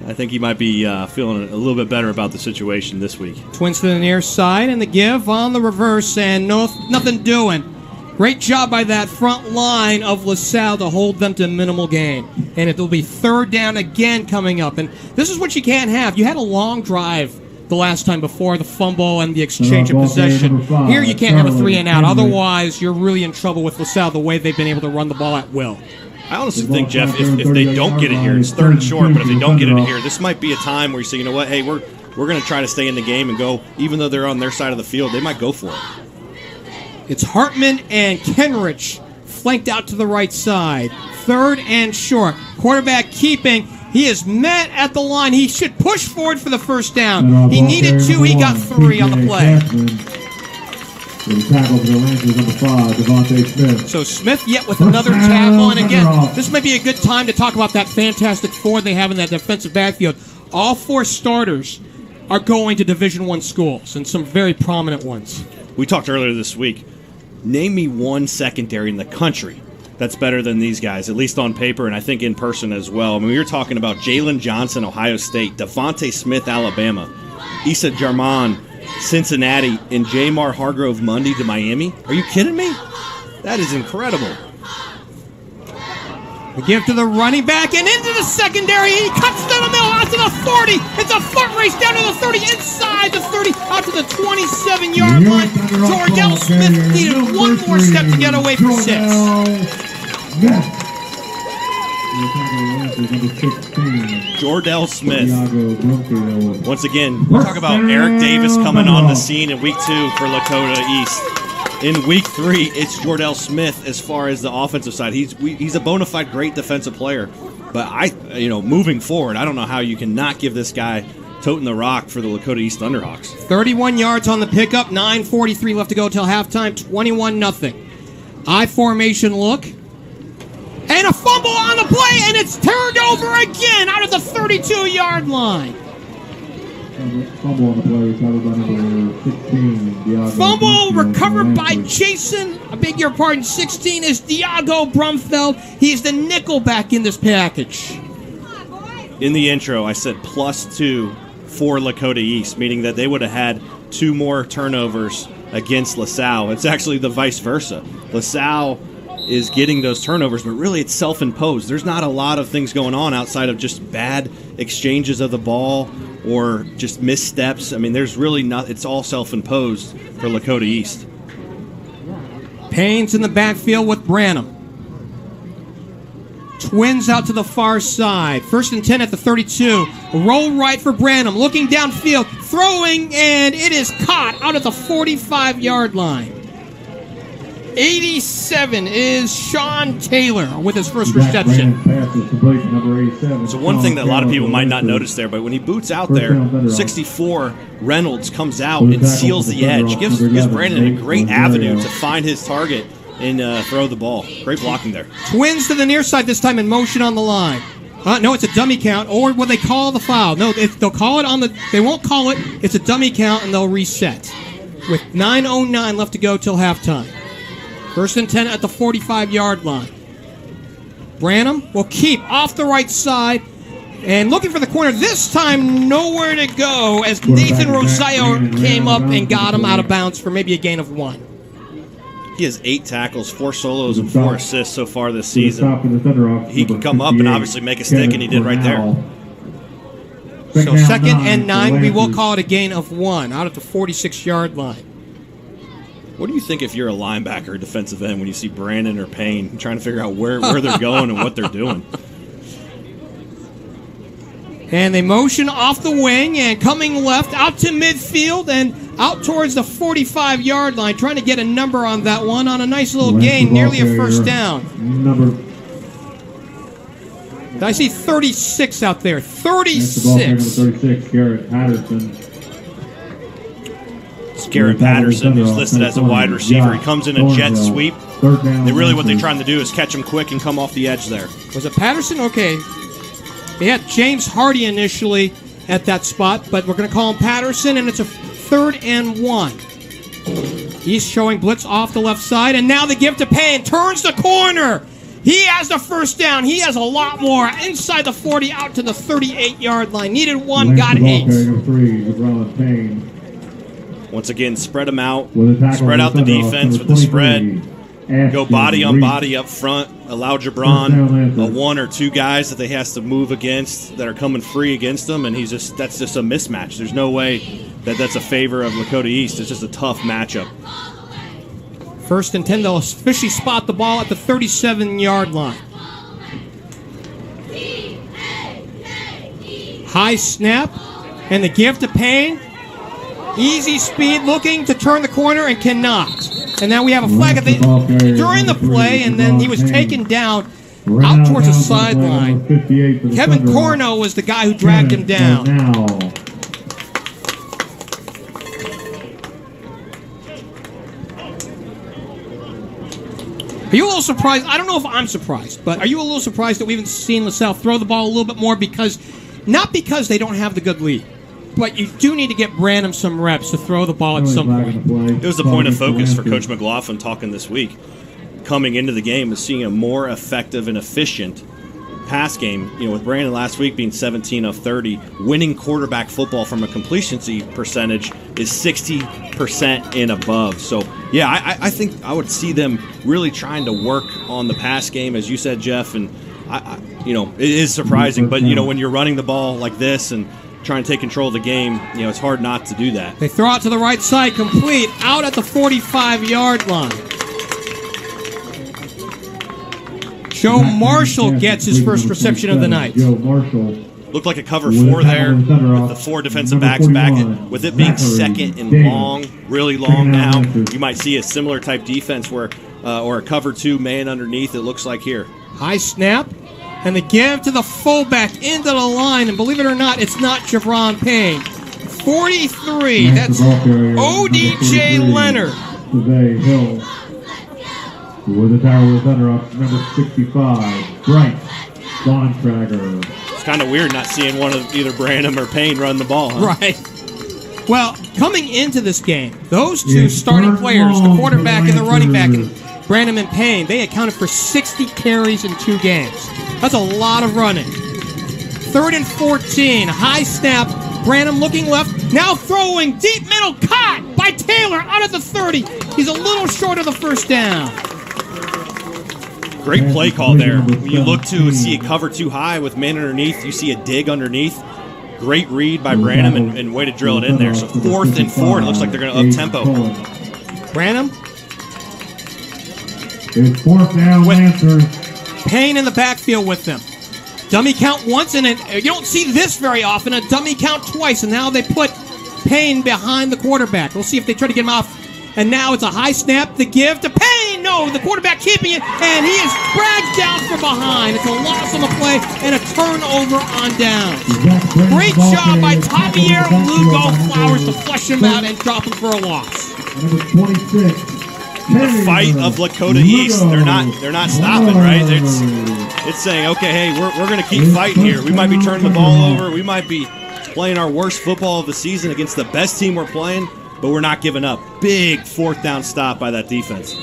I think he might be feeling a little bit better about the situation this week. Twins to the near side, and the give on the reverse, and nothing doing. Great job by that front line of LaSalle to hold them to minimal gain. And it will be third down again coming up. And this is what you can't have. You had a long drive the last time before the fumble and the exchange of possession. Here you can't have a 3-and-out. Otherwise, you're really in trouble with LaSalle the way they've been able to run the ball at will. I honestly think, Geoff, if they don't get it here, it's third and short, but if they don't get it here, this might be a time where you say, you know what, hey, we're going to try to stay in the game and go, even though they're on their side of the field, they might go for it. It's Hartman and Kenrich flanked out to the right side. Third and short. Quarterback keeping. He is met at the line. He should push forward for the first down. He needed 2. He got 3 on the play. So Smith yet with another tackle. And again, this might be a good time to talk about that fantastic 4 they have in that defensive backfield. All 4 starters are going to Division I schools, and some very prominent ones. We talked earlier this week. Name me one secondary in the country that's better than these guys, at least on paper, and I think in person as well. I mean, we were talking about Jalen Johnson, Ohio State, Devontae Smith, Alabama, Issa Jarman, Cincinnati, and Jamar Hargrove Mundy to Miami. Are you kidding me? That is incredible. We give to the running back and into the secondary. He cuts to the middle, out to the 40. It's a foot race down to the 30, inside the 30, out to the 27-yard line. Jordell Smith needed one more step to get away for 6. Jordell Smith. Once again, we'll talk about Eric Davis coming on the scene in week 2 for Lakota East. In week 3, it's Jordell Smith as far as the offensive side. He's a bona fide great defensive player. But moving forward, I don't know how you can not give this guy toting the rock for the Lakota East Thunderhawks. 31 yards on the pickup, 9:43 left to go till halftime, 21-0. I formation look. And a fumble on the play, and it's turned over again out of the 32-yard line. Fumble on the play recovered by number 16. Fumble recovered by Jason. I beg your pardon. 16 is Diago Brumfeld. He's the nickel back in this package. In the intro, I said +2 for Lakota East, meaning that they would have had 2 more turnovers against LaSalle. It's actually the vice versa. LaSalle is getting those turnovers, but really it's self-imposed. There's not a lot of things going on outside of just bad exchanges of the ball or just missteps. I mean, there's really not. It's all self-imposed for Lakota East. Payne's in the backfield with Branham. Twins out to the far side. 1st and 10 at the 32. Roll right for Branham. Looking downfield. Throwing, and it is caught out at the 45-yard line. 87 is Sean Taylor with his first reception. So one thing that a lot of people might not notice there, but when he boots out there, 64 Reynolds comes out and seals the edge. Gives Brandon a great avenue to find his target and throw the ball. Great blocking there. Twins to the near side this time in motion on the line. No, it's a dummy count, or will they call the foul? No, they'll call it on the. They won't call it. It's a dummy count, and they'll reset with 9:09 left to go till halftime. 1st and 10 at the 45-yard line. Branham will keep off the right side and looking for the corner. This time, nowhere to go as Nathan Rosario came up and got him out of bounds for maybe a gain of 1. He has 8 tackles, 4 solos, and 4 assists so far this season. He can come up and obviously make a stick, and he did right there. So 2nd and 9, we will call it a gain of 1 out at the 46-yard line. What do you think if you're a linebacker or defensive end when you see Brandon or Payne trying to figure out where they're going and what they're doing? And they motion off the wing and coming left out to midfield and out towards the 45-yard line, trying to get a number on that one on a nice little gain, nearly a first down. I see 36 out there. That's the ball carrier number 36. 36, Garrett Patterson. It's Garrett Patterson, who's listed as a wide receiver. He comes in a jet sweep. Third down. What they're trying to do is catch him quick and come off the edge there. Was it Patterson? Okay. They had James Hardy initially at that spot, but we're going to call him Patterson, and it's a 3rd and 1. He's showing blitz off the left side, and now the give to Payne. Turns the corner. He has the first down. He has a lot more. Inside the 40, out to the 38-yard line. Needed 1, got 8. Number 3, Gi'Bran Payne. Once again, spread them out. Spread Spread out the defense with the spread. Go body on body up front. Allow Gi'Bran 1 or 2 guys that they has to move against that are coming free against them, and that's just a mismatch. There's no way that's a favor of Lakota East. It's just a tough matchup. 1st and 10, they'll officially spot the ball at the 37-yard line. High snap, and the give to Payne. Easy speed, looking to turn the corner and cannot. And now we have a flag during the play, and then he was taken down out towards the sideline. Kevin Corno was the guy who dragged him down. Are you a little surprised? I don't know if I'm surprised, but are you a little surprised that we haven't seen LaSalle throw the ball a little bit more? Not because they don't have the good lead, but you do need to get Branham some reps to throw the ball at some point. It was the point of focus for Coach McLaughlin talking this week. Coming into the game is seeing a more effective and efficient pass game. With Brandon last week being 17 of 30, winning quarterback football from a completion percentage is 60% and above. So, yeah, I think I would see them really trying to work on the pass game, as you said, Jeff. And, it is surprising. But, when you're running the ball like this and trying to take control of the game, it's hard not to do that. They throw it to the right side, complete, out at the 45-yard line. Joe Marshall gets his first reception of the night. Joe Marshall. Looked like a cover 4 there with the 4 defensive backs back. With it being second and long, really long now, you might see a similar type defense where, or a cover 2 man underneath, it looks like here. High snap, and the give to the fullback into the line, and believe it or not, it's not Gi'Bran Payne. 43, that's O.D.J. Leonard. Today, Hill. With the tower with Thunderhawks, number 65, Bryce Bontrager. It's kind of weird not seeing one of either Branham or Payne run the ball, huh? Right. Well, coming into this game, those two starting players, the quarterback and the running back, and Branham and Payne, they accounted for 60 carries in 2 games. That's a lot of running. 3rd and 14, high snap, Branham looking left, now throwing deep middle, caught by Taylor out at the 30. He's a little short of the first down. Great play call there. When you look to see a cover 2 high with man underneath, you see a dig underneath. Great read by Branham and way to drill it in there. So 4th and 4, it looks like they're going to up-tempo. Branham. It's 4th down, Lancers. Payne in the backfield with them. Dummy count once, and you don't see this very often, a dummy count twice, and now they put Payne behind the quarterback. We'll see if they try to get him off. And now it's a high snap, the give to Payne. No, the quarterback keeping it, and he is dragged down from behind. It's a loss on the play and a turnover on down. Great job by Javier Lugo Flowers to flush him out and drop him for a loss. Number 26. The fight of Lakota East, they're not stopping, right? It's saying, okay, hey, we're going to keep fighting here. We might be turning the ball over. We might be playing our worst football of the season against the best team we're playing, but we're not giving up. Big 4th down stop by that defense.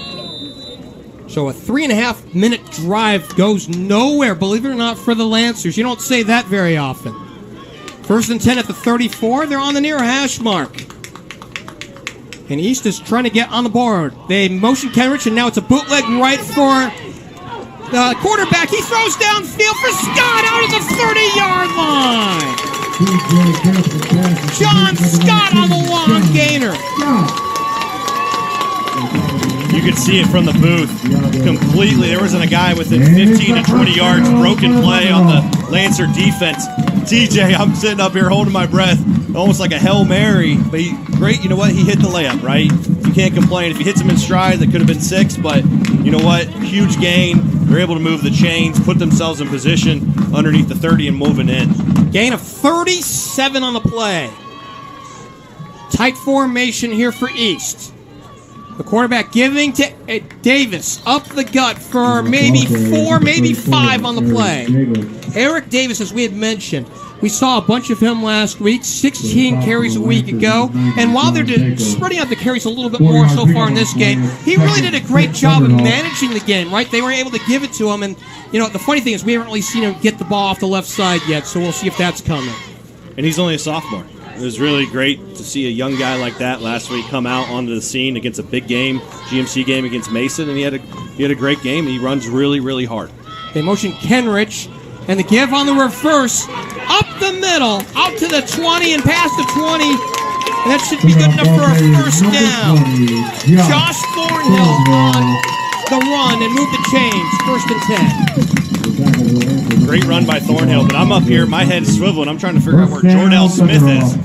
So a 3.5-minute drive goes nowhere, believe it or not, for the Lancers. You don't say that very often. 1st and 10 at the 34. They're on the near hash mark. And East is trying to get on the board. They motion Kenrich, and now it's a bootleg right for the quarterback. He throws downfield for Scott out of the 30-yard line. John Scott on the long gainer. You could see it from the booth completely. There wasn't a guy within 15 to 20 yards. Broken play on the Lancer defense. TJ, I'm sitting up here holding my breath, almost like a Hail Mary. But great, you know what? He hit the layup, right? You can't complain. If he hits him in stride, that could have been 6. But you know what? Huge gain. They're able to move the chains, put themselves in position underneath the 30 and moving in. Gain of 37 on the play. Tight formation here for East. The quarterback giving to Davis up the gut for maybe 4, maybe 5 on the play. Eric Davis, as we had mentioned, we saw a bunch of him last week, 16 carries a week ago. And while they're spreading out the carries a little bit more so far in this game, he really did a great job of managing the game, right? They were able to give it to him. And, you know, the funny thing is we haven't really seen him get the ball off the left side yet, so we'll see if that's coming. And he's only a sophomore. It was really great to see a young guy like that last week come out onto the scene against a big game, GMC game against Mason, and he had a great game. He runs really, really hard. They motion Kenrich, and the give on the reverse, up the middle, out to the 20 and past the 20, and that should be good enough for a first down. Josh Thornhill on the run and move the chains, 1st and 10. Great run by Thornhill, but I'm up here, my head's swiveling. I'm trying to figure out where Jordell Smith is.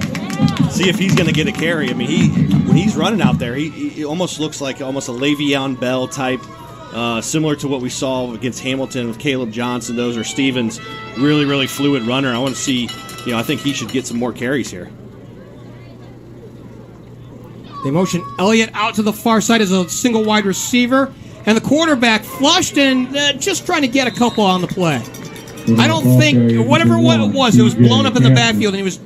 See if he's going to get a carry. I mean, when he's running out there, he almost looks like almost a Le'Veon Bell type, similar to what we saw against Hamilton with Caleb Johnson. Those are Stevens, really, really fluid runner. I want to see, I think he should get some more carries here. They motion Elliott out to the far side as a single wide receiver, and the quarterback flushed and just trying to get a couple on the play. I don't think, whatever it was blown up in the backfield, and he was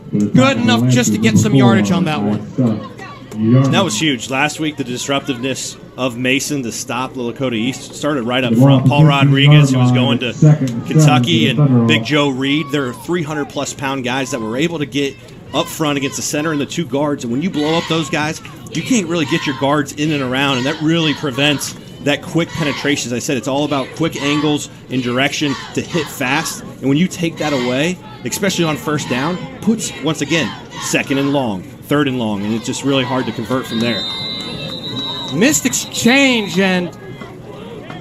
good enough just to get some yardage on that one. That was huge. Last week, the disruptiveness of Mason to stop the Lakota East started right up front. Paul Rodriguez, who was going to Kentucky, and Big Joe Reed. There are 300-plus pound guys that were able to get up front against the center and the 2 guards. And when you blow up those guys, you can't really get your guards in and around, and that really prevents that quick penetration. As I said, it's all about quick angles in direction to hit fast. And when you take that away, especially on first down, puts, once again, 2nd and long, 3rd and long, and it's just really hard to convert from there. Missed exchange, and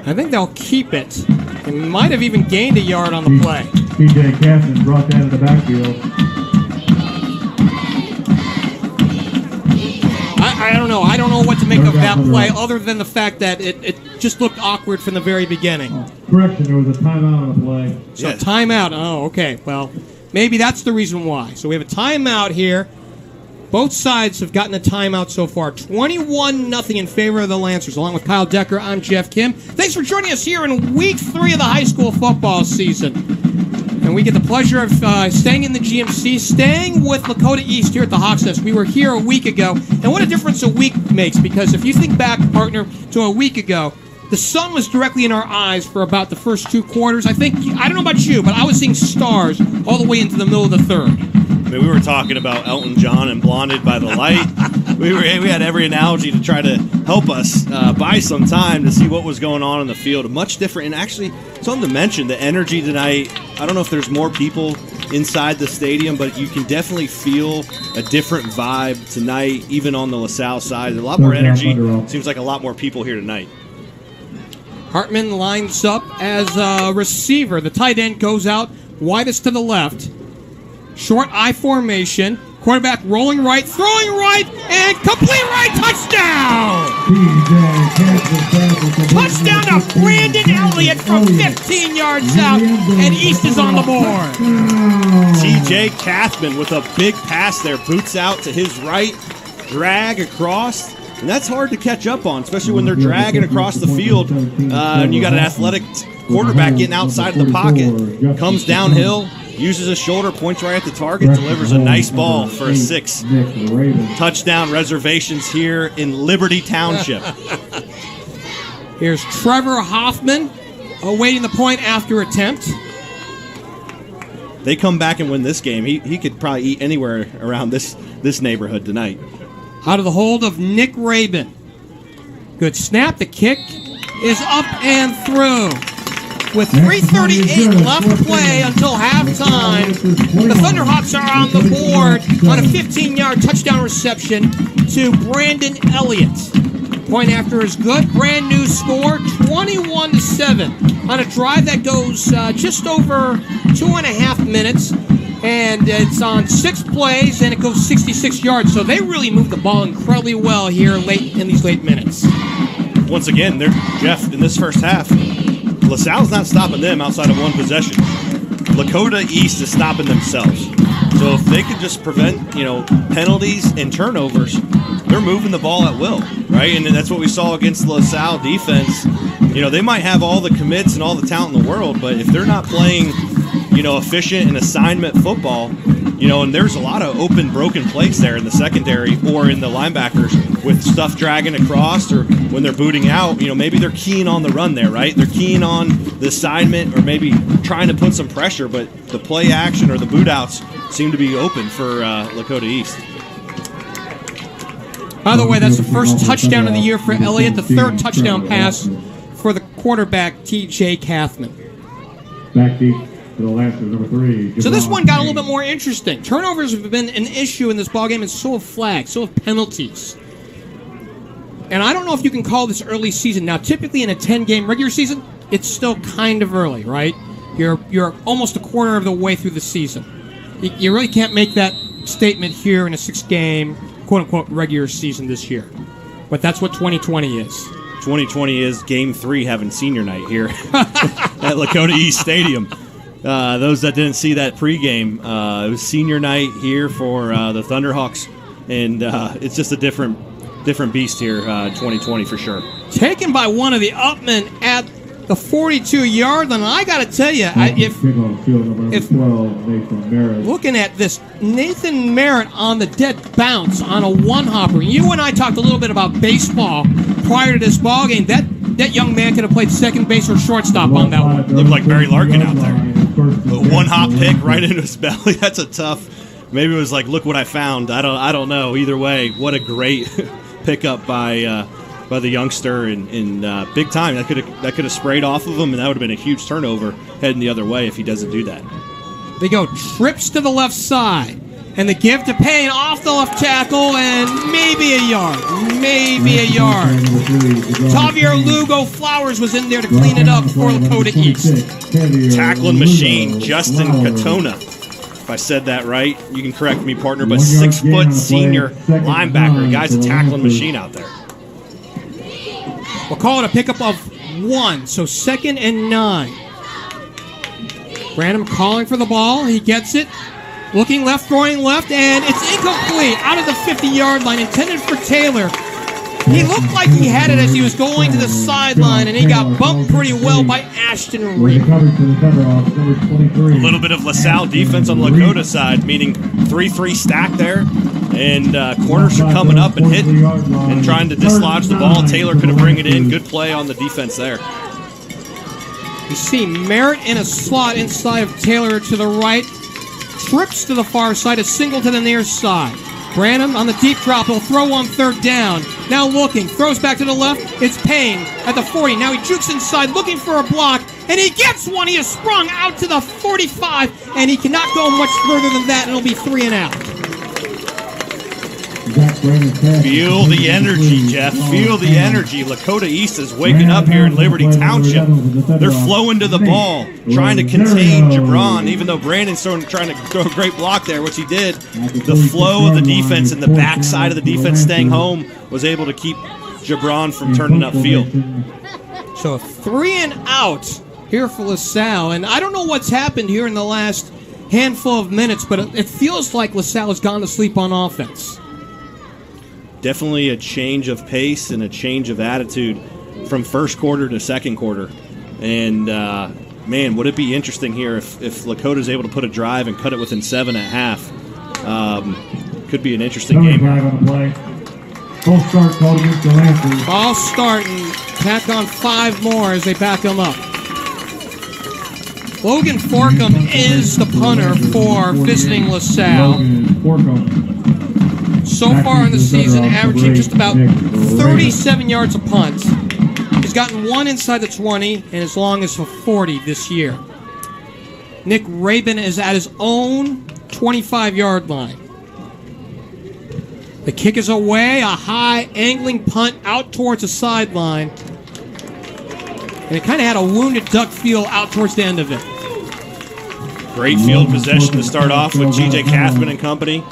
I think they'll keep it. They might have even gained a yard on the play. P.J. Casson brought that in the backfield. I don't know. I don't know what to make of that play other than the fact that it just looked awkward from the very beginning. Correction, there was a timeout on the play. So timeout. Oh, okay. Well, maybe that's the reason why. So we have a timeout here. Both sides have gotten a timeout so far. 21-0 in favor of the Lancers. Along with Kyle Decker, I'm Geoff Kim. Thanks for joining us here in Week 3 of the high school football season. And we get the pleasure of staying in the GMC, staying with Lakota East here at the Hawks Nest. We were here a week ago, and what a difference a week makes, because if you think back, partner, to a week ago, the sun was directly in our eyes for about the first 2 quarters. I don't know about you, but I was seeing stars all the way into the middle of the 3rd. I mean, we were talking about Elton John and Blinded by the Light. We had every analogy to try to help us buy some time to see what was going on in the field. Much different, and actually, something to mention, the energy tonight. I don't know if there's more people inside the stadium, but you can definitely feel a different vibe tonight, even on the LaSalle side. A lot more energy. Seems like a lot more people here tonight. Hartman lines up as a receiver. The tight end goes out widest to the left. Short I formation. Quarterback rolling right, throwing right, and complete right. Touchdown! Touchdown to Brandon Elliott from 15 yards out, and East is on the board. TJ Kathman with a big pass there. Boots out to his right, drag across. And that's hard to catch up on, especially when they're dragging across the field. And you got an athletic quarterback getting outside of the pocket. Comes downhill, uses his shoulder, points right at the target, delivers a nice ball for a 6. Touchdown reservations here in Liberty Township. Here's Trevor Hoffman awaiting the point after attempt. They come back and win this game. He could probably eat anywhere around this neighborhood tonight. Out of the hold of Nick Rabin. Good snap. The kick is up and through. With 3:38 left to play until halftime, the Thunderhawks are on the board on a 15-yard touchdown reception to Brandon Elliott. Point after is good. Brand new score, 21-7 on a drive that goes just over 2.5 minutes. And it's on 6 plays, and it goes 66 yards. So they really moved the ball incredibly well here late in these late minutes. Once again, Jeff, in this first half, LaSalle's not stopping them outside of one possession. Lakota East is stopping themselves. So if they could just prevent, penalties and turnovers, they're moving the ball at will, right? And that's what we saw against the LaSalle defense. They might have all the commits and all the talent in the world, but if they're not playing, efficient and assignment football, and there's a lot of open, broken plays there in the secondary or in the linebackers with stuff dragging across or when they're booting out, maybe they're keen on the run there, right? They're keen on the assignment or maybe trying to put some pressure, but the play action or the boot outs seem to be open for Lakota East. By the way, that's the first touchdown of the year for Elliott, the third touchdown pass for the quarterback, T.J. Kathman. Back deep to the left of number 3. So this one got a little bit more interesting. Turnovers have been an issue in this ballgame, and so have flags, so have penalties. And I don't know if you can call this early season. Now, typically in a 10-game regular season, it's still kind of early, right? You're almost a quarter of the way through the season. You really can't make that statement here in a 6-game, quote-unquote, regular season this year. But that's what 2020 is. 2020 is Game 3 having senior night here at Lakota East Stadium. Those that didn't see that pregame, it was senior night here for the Thunderhawks, and it's just a different beast here, 2020 for sure. Taken by one of the upmen at the 42-yard line. I got to tell you, if looking at this, Nathan Merritt on the dead bounce on a one-hopper. You and I talked a little bit about baseball prior to this ballgame. That young man could have played second base or shortstop on that one. Looked like Barry Larkin out there. A one-hop pick right into his belly. That's a tough. Maybe it was like, look what I found. I don't know. Either way, what a great pickup by the youngster in big time. That could have sprayed off of him, and that would have been a huge turnover heading the other way if he doesn't do that. They go trips to the left side, and the give to Payne off the left tackle, and maybe a yard. Javier Lugo Flowers was in there to clean it up for Lakota East. Tackling machine, Justin Katona. If I said that right, you can correct me, partner, but 6-foot senior linebacker. The guy's a tackling machine out there. We'll call it a pickup of 1, so 2nd and 9. Branham calling for the ball. He gets it. Looking left, throwing left, and it's incomplete. Out of the 50-yard line, intended for Taylor. He looked like he had it as he was going to the sideline, and he got bumped pretty well by Ashton Reed. A little bit of LaSalle defense on Lakota's side, meaning 3-3 stack there, and corners are coming up and hitting and trying to dislodge the ball. Taylor could have bring it in. Good play on the defense there. You see Merritt in a slot inside of Taylor to the right. Trips to the far side, a single to the near side. Branham on the deep drop, he'll throw on 3rd down. Now looking, throws back to the left. It's Payne at the 40. Now he jukes inside, looking for a block, and he gets one. He is sprung out to the 45, and he cannot go much further than that, and it'll be 3 and out. Feel the energy, Jeff. Feel the energy. Lakota East is waking up here in Liberty Township. They're flowing to the ball, trying to contain Gi'Bran, even though Brandon's trying to throw a great block there, which he did. The flow of the defense and the backside of the defense staying home was able to keep Gi'Bran from turning upfield. So 3 and out here for LaSalle. And I don't know what's happened here in the last handful of minutes, but it feels like LaSalle has gone to sleep on offense. Definitely a change of pace and a change of attitude from first quarter to second quarter. And, man, would it be interesting here if Lakota's able to put a drive and cut it within 7 at half. Could be an interesting game. Full start called against the Lancers. Ball starting. Tack on 5 more as they back him up. Logan Forcum is the punter for visiting LaSalle. So far in the season, averaging just about 37 yards a punt. He's gotten 1 inside the 20 and as long as 40 this year. Nick Rabin is at his own 25-yard line. The kick is away, a high angling punt out towards the sideline. And it kind of had a wounded duck feel out towards the end of it. Great field possession to start off with T.J. Kathman and company.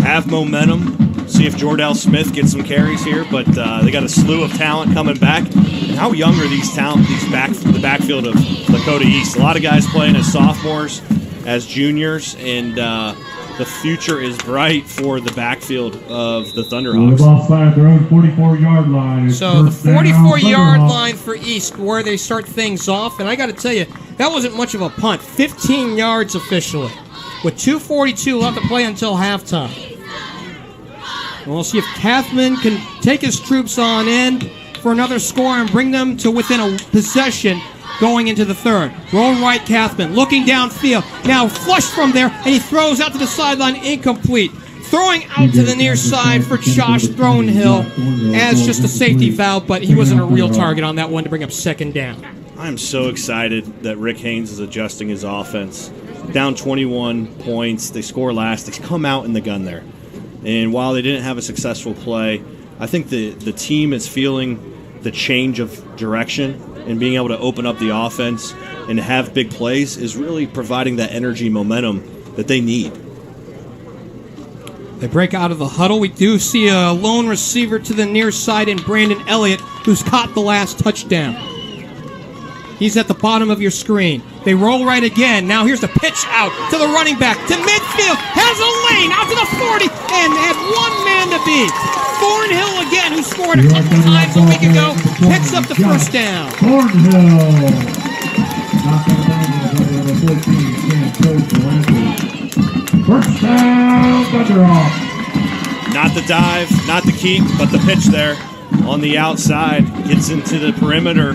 Have momentum. See if Jordell Smith gets some carries here, but they got a slew of talent coming back. And how young are the backfield of Lakota East? A lot of guys playing as sophomores, as juniors, and the future is bright for the backfield of the Thunderhawks. Offside their own 44-yard line. So the 44-yard line for East, where they start things off, and I got to tell you, that wasn't much of a punt. 15 yards officially, with 2:42 left to play until halftime. And we'll see if Kathman can take his troops on in for another score and bring them to within a possession going into the third. Roll right, Kathman, looking downfield. Now flush from there, and he throws out to the sideline, incomplete. Throwing out to the near side for Josh Thornhill as just a safety valve, but he wasn't a real target on that one to bring up second down. I'm so excited that Rick Haynes is adjusting his offense. Down 21 points, they score last. They come out in the gun there. And while they didn't have a successful play, I think the team is feeling the change of direction, and being able to open up the offense and have big plays is really providing that energy, momentum that they need. They break out of the huddle. We do see a lone receiver to the near side in Brandon Elliott, who's caught the last touchdown. He's at the bottom of your screen. They roll right again. Now here's the pitch out to the running back, to midfield, has a lane, out to the 40, and had one man to beat. Thornhill again, who scored a couple times a week ago, picks up the first down. Thornhill. First down, Thunderhawks. Not the dive, not the keep, but the pitch there on the outside. Gets into the perimeter.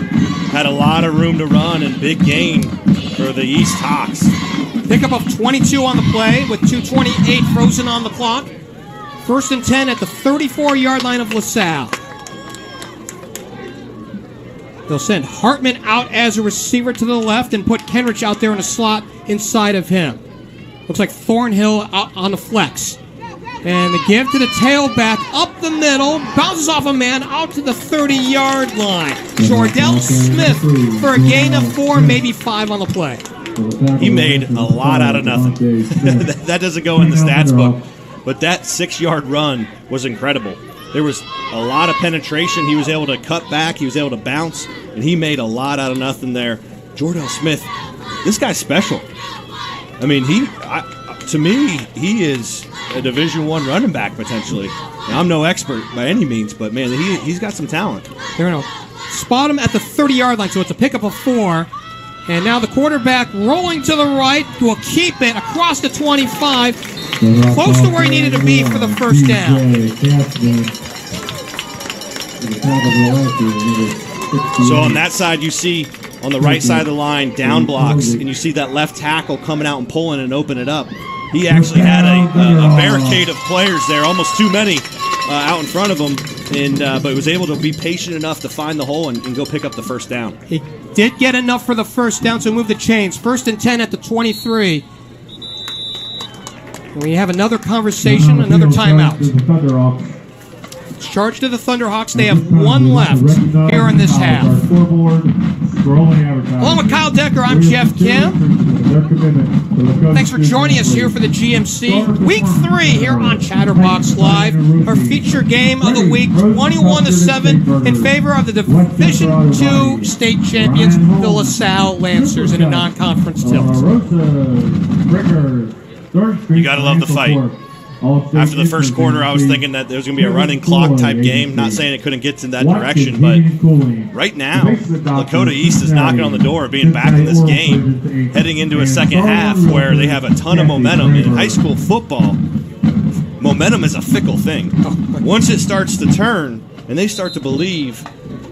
Had a lot of room to run, and big gain for the East Hawks. Pickup of 22 on the play with 2:28 frozen on the clock. First and 10 at the 34-yard line of LaSalle. They'll send Hartman out as a receiver to the left and put Kenrich out there in a slot inside of him. Looks like Thornhill out on the flex. And the give to the tailback up the middle, bounces off a man out to the 30-yard line. Jordell Smith for a gain of 4, maybe 5 on the play. He made a lot out of nothing. That doesn't go in the stats book. But that 6-yard run was incredible. There was a lot of penetration. He was able to cut back. He was able to bounce. And he made a lot out of nothing there. Jordell Smith, this guy's special. I mean, to me, he is a Division I running back potentially. Now, I'm no expert by any means, but, man, he's got some talent. They're going to spot him at the 30-yard line, so it's a pickup of 4. And now the quarterback rolling to the right will keep it across the 25. Close to where he needed to be for the first down. So on that side, you see on the right side of the line, down blocks, and you see that left tackle coming out and pulling and open it up. He actually had a barricade of players there, almost too many out in front of him, but was able to be patient enough to find the hole and go pick up the first down. He did get enough for the first down, so move the chains. First and 10 at the 23. We have another conversation, another timeout. Charge to the Thunderhawks. They have 1 left here in this half. Along with Kyle Decker, I'm Geoff Kim. Thanks for joining us here for the GMC. Week 3 here on Chatterbox Live. Our feature game of the week, 21-7 in favor of the Division II state champions, the LaSalle Lancers, in a non-conference tilt. You got to love the fight. After the first quarter, I was thinking that there was going to be a running clock type game. Not saying it couldn't get in that direction, but right now, Lakota East is knocking on the door of being back in this game, heading into a second half where they have a ton of momentum. In high school football, momentum is a fickle thing. Once it starts to turn and they start to believe,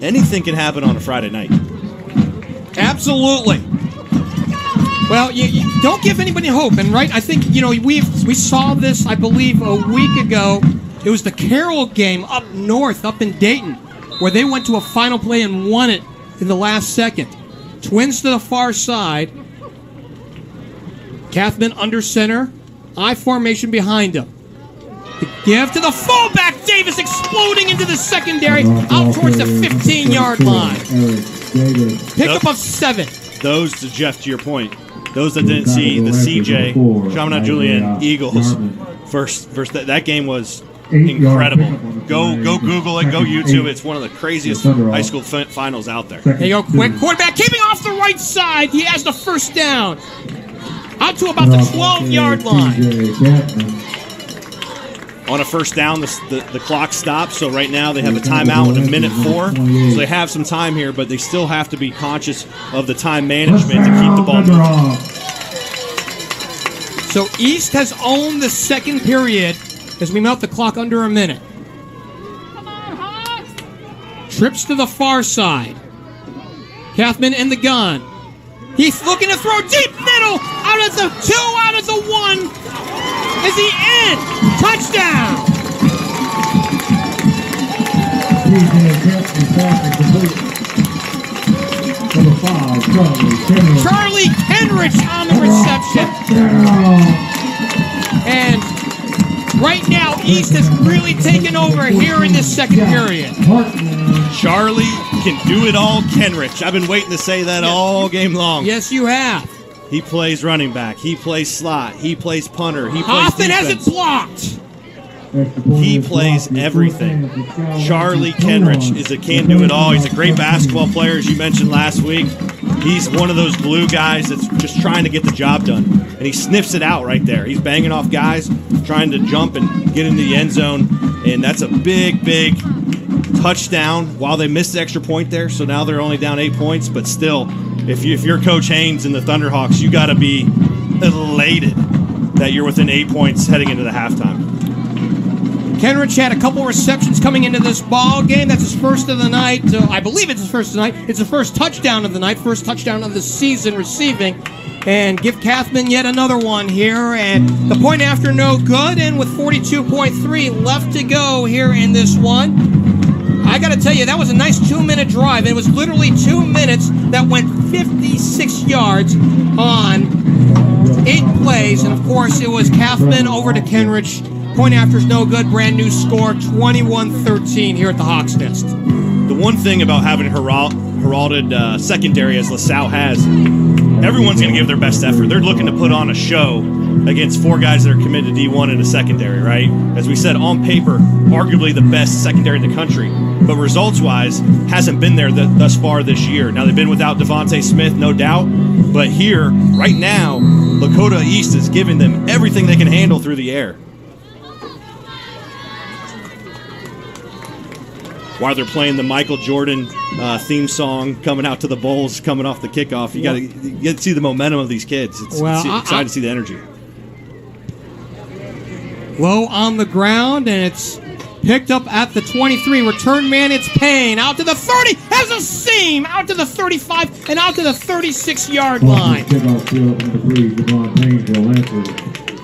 anything can happen on a Friday night. Absolutely. Well, you don't give anybody hope, and right, I think, we saw this, I believe, a week ago. It was the Carroll game up north, up in Dayton, where they went to a final play and won it in the last second. Twins to the far side. Kathman under center. I formation behind him. The give to the fullback. Davis exploding into the secondary, out towards the 15-yard line. Pickup of 7. Those, to Jeff, to your point, those that didn't see the CJ, Chaminade Julian Eagles, first that game was incredible. Go Google it. Go YouTube. It's one of the craziest high school finals out there. There you go, quick quarterback keeping off the right side. He has the first down. Out to about the 12-yard line. On a first down, the clock stops, so right now they have a timeout with 1:04. So they have some time here, but they still have to be conscious of the time management to keep the ball moving. So East has owned the second period as we melt the clock under a minute. Trips to the far side. Kathman in the gun. He's looking to throw deep middle. Out at the 2, out at the 1. Is he in? Touchdown! Charlie Kenrich on the reception. And right now, East has really taken over here in this second period. Charlie can do it all, Kenrich. I've been waiting to say that all game long. Yes, you have. He plays running back. He plays slot. He plays punter. He plays Hoffman defense. has it blocked. He plays everything. Charlie Kenrich is a can-do-it-all. He's a great basketball player, as you mentioned last week. He's one of those glue guys that's just trying to get the job done. And he sniffs it out right there. He's banging off guys, trying to jump and get into the end zone. And that's a big, big touchdown while they missed the extra point there. So now they're only down 8 points. But still, if you're Coach Haynes and the Thunderhawks, you got to be elated that you're within 8 points heading into the halftime. Kenrich had a couple receptions coming into this ball game. That's his first of the night. I believe it's his first of the night. It's the first touchdown of the night, first touchdown of the season receiving. And give Kathman yet another one here. And the point after no good. And with 42.3 left to go here in this one. I got to tell you, that was a nice 2-minute drive. It was literally 2 minutes that went 56 yards on 8 plays. And, of course, it was Kathman over to Kenrich. Point after is no good. Brand new score, 21-13 here at the Hawks Nest. The one thing about having a heralded secondary as LaSalle has, everyone's going to give their best effort. They're looking to put on a show against 4 guys that are committed to D1 in a secondary, right? As we said, on paper, arguably the best secondary in the country. But results-wise, hasn't been there thus far this year. Now, they've been without Devontae Smith, no doubt. But here, right now, Lakota East is giving them everything they can handle through the air. While they're playing the Michael Jordan theme song coming out to the Bulls, coming off the kickoff, you get to see the momentum of these kids. It's excited to see the energy. Low on the ground, and it's picked up at the 23. Return man, it's Payne. Out to the 30, has a seam. Out to the 35, and out to the 36-yard line.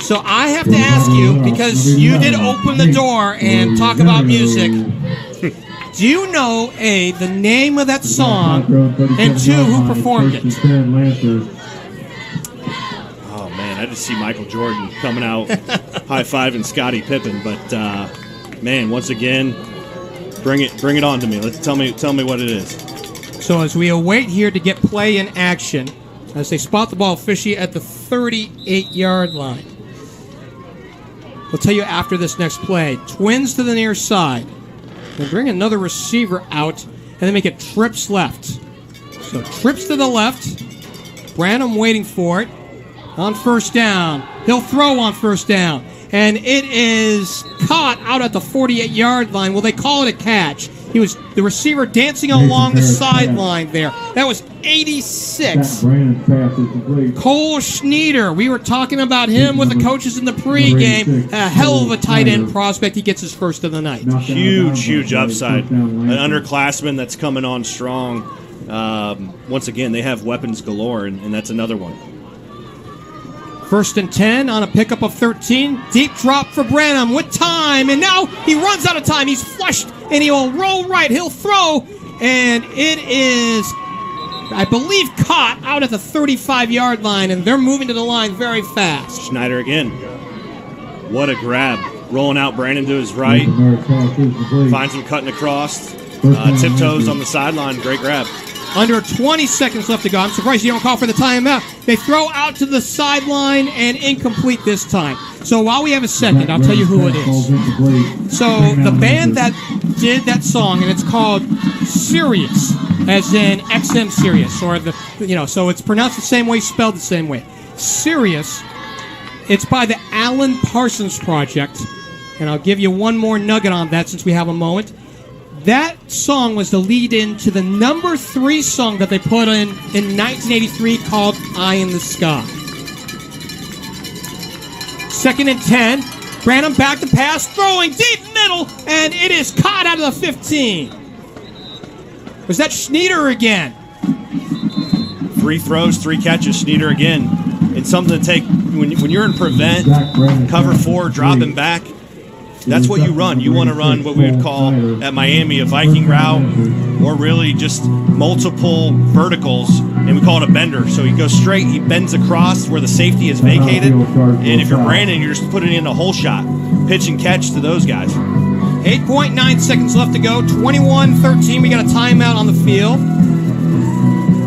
So I have to ask you, because you did open the door and talk about music, do you know, A, the name of that song, and 2, who performed it? Oh, man, I just see Michael Jordan coming out high-fiving Scottie Pippen. But, man, once again, bring it on to me. Tell me what it is. So as we await here to get play in action, as they spot the ball officially at the 38-yard line. We'll tell you after this next play. Twins to the near side. They bring another receiver out, and they make it trips left. So trips to the left. Branham waiting for it. On first down. He'll throw on first down. And it is caught out at the 48-yard line. Well, they call it a catch. He was the receiver dancing along the sideline there. That was 86. Cole Schneider. We were talking about him with the coaches in the pregame. A hell of a tight end prospect. He gets his first of the night. Huge upside. An underclassman that's coming on strong. Once again, they have weapons galore, and that's another one. 1st and 10 on a pickup of 13. Deep drop for Branham with time. And now he runs out of time. He's flushed, and he will roll right. He'll throw, and it is, I believe, caught out at the 35-yard line, and they're moving to the line very fast. Schneider again. What a grab. Rolling out Brandon to his right. Finds him cutting across. Tiptoes on the sideline. Great grab. Under 20 seconds left to go. I'm surprised you don't call for the timeout. They throw out to the sideline and incomplete this time. So while we have a second, I'll tell you who it is. So the band that did that song, and it's called Sirius, as in XM Sirius, or so it's pronounced the same way, spelled the same way. Sirius. It's by the Alan Parsons Project, and I'll give you one more nugget on that since we have a moment. That song was the lead-in to the number 3 song that they put in 1983 called Eye in the Sky. 2nd and 10. Branham back to pass, throwing deep middle, and it is caught out of the 15. Was that Schneider again? 3 throws, 3 catches. Schneider again. It's something to take when you're in prevent, cover 4, dropping back. That's what you run. You want to run what we would call at Miami a Viking route, or really just multiple verticals, and we call it a bender. So he goes straight, he bends across where the safety is vacated, and if you're Brandon, you're just putting in a hole shot. Pitch and catch to those guys. 8.9 seconds left to go, 21-13. We got a timeout on the field.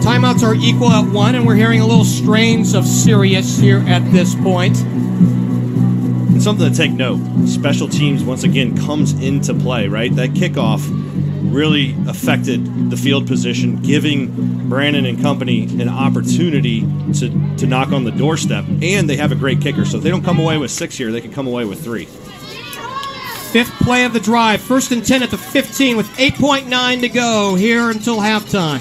Timeouts are equal at 1, and we're hearing a little strains of Sirius here at this point. And something to take note, special teams once again comes into play, right? That kickoff really affected the field position, giving Brandon and company an opportunity to knock on the doorstep. And they have a great kicker, so if they don't come away with 6 here, they can come away with 3. 5th play of the drive, 1st and 10 at the 15 with 8.9 to go here until halftime.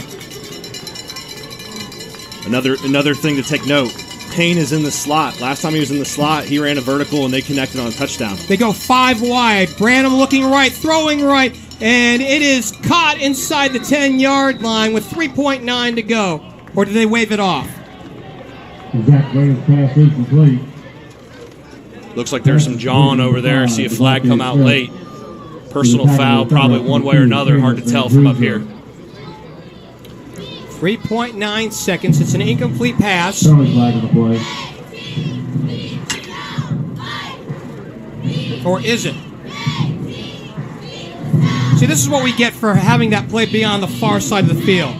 Another thing to take note, Payne is in the slot. Last time he was in the slot, he ran a vertical and they connected on a touchdown. They go 5 wide. Branham looking right, throwing right, and it is caught inside the 10-yard line with 3.9 to go. Or did they wave it off? Zach Graham's pass is complete. Looks like there's some jawing over there. I see a flag come out late. Personal foul, probably one way or another. Hard to tell from up here. 3.9 seconds. It's an incomplete pass. Throwing flag on the play. Or is it? See, this is what we get for having that play be on the far side of the field.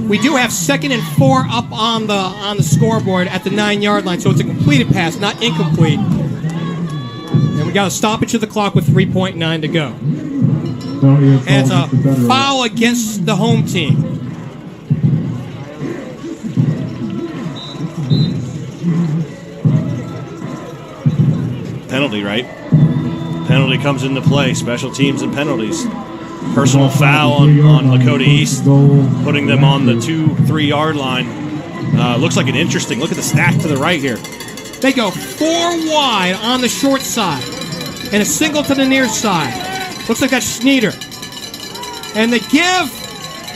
We do have 2nd and 4 up on the scoreboard at the 9-yard line, so it's a completed pass, not incomplete. And we got a stoppage of the clock with 3.9 to go. And it's a foul against the home team. Penalty, right? Penalty comes into play. Special teams and penalties. Personal foul on Lakota East, putting them on the 2-3 yard line. Looks like an interesting look at the stack to the right here. They go 4 wide on the short side and a single to the near side. Looks like that's Schneider. And they give,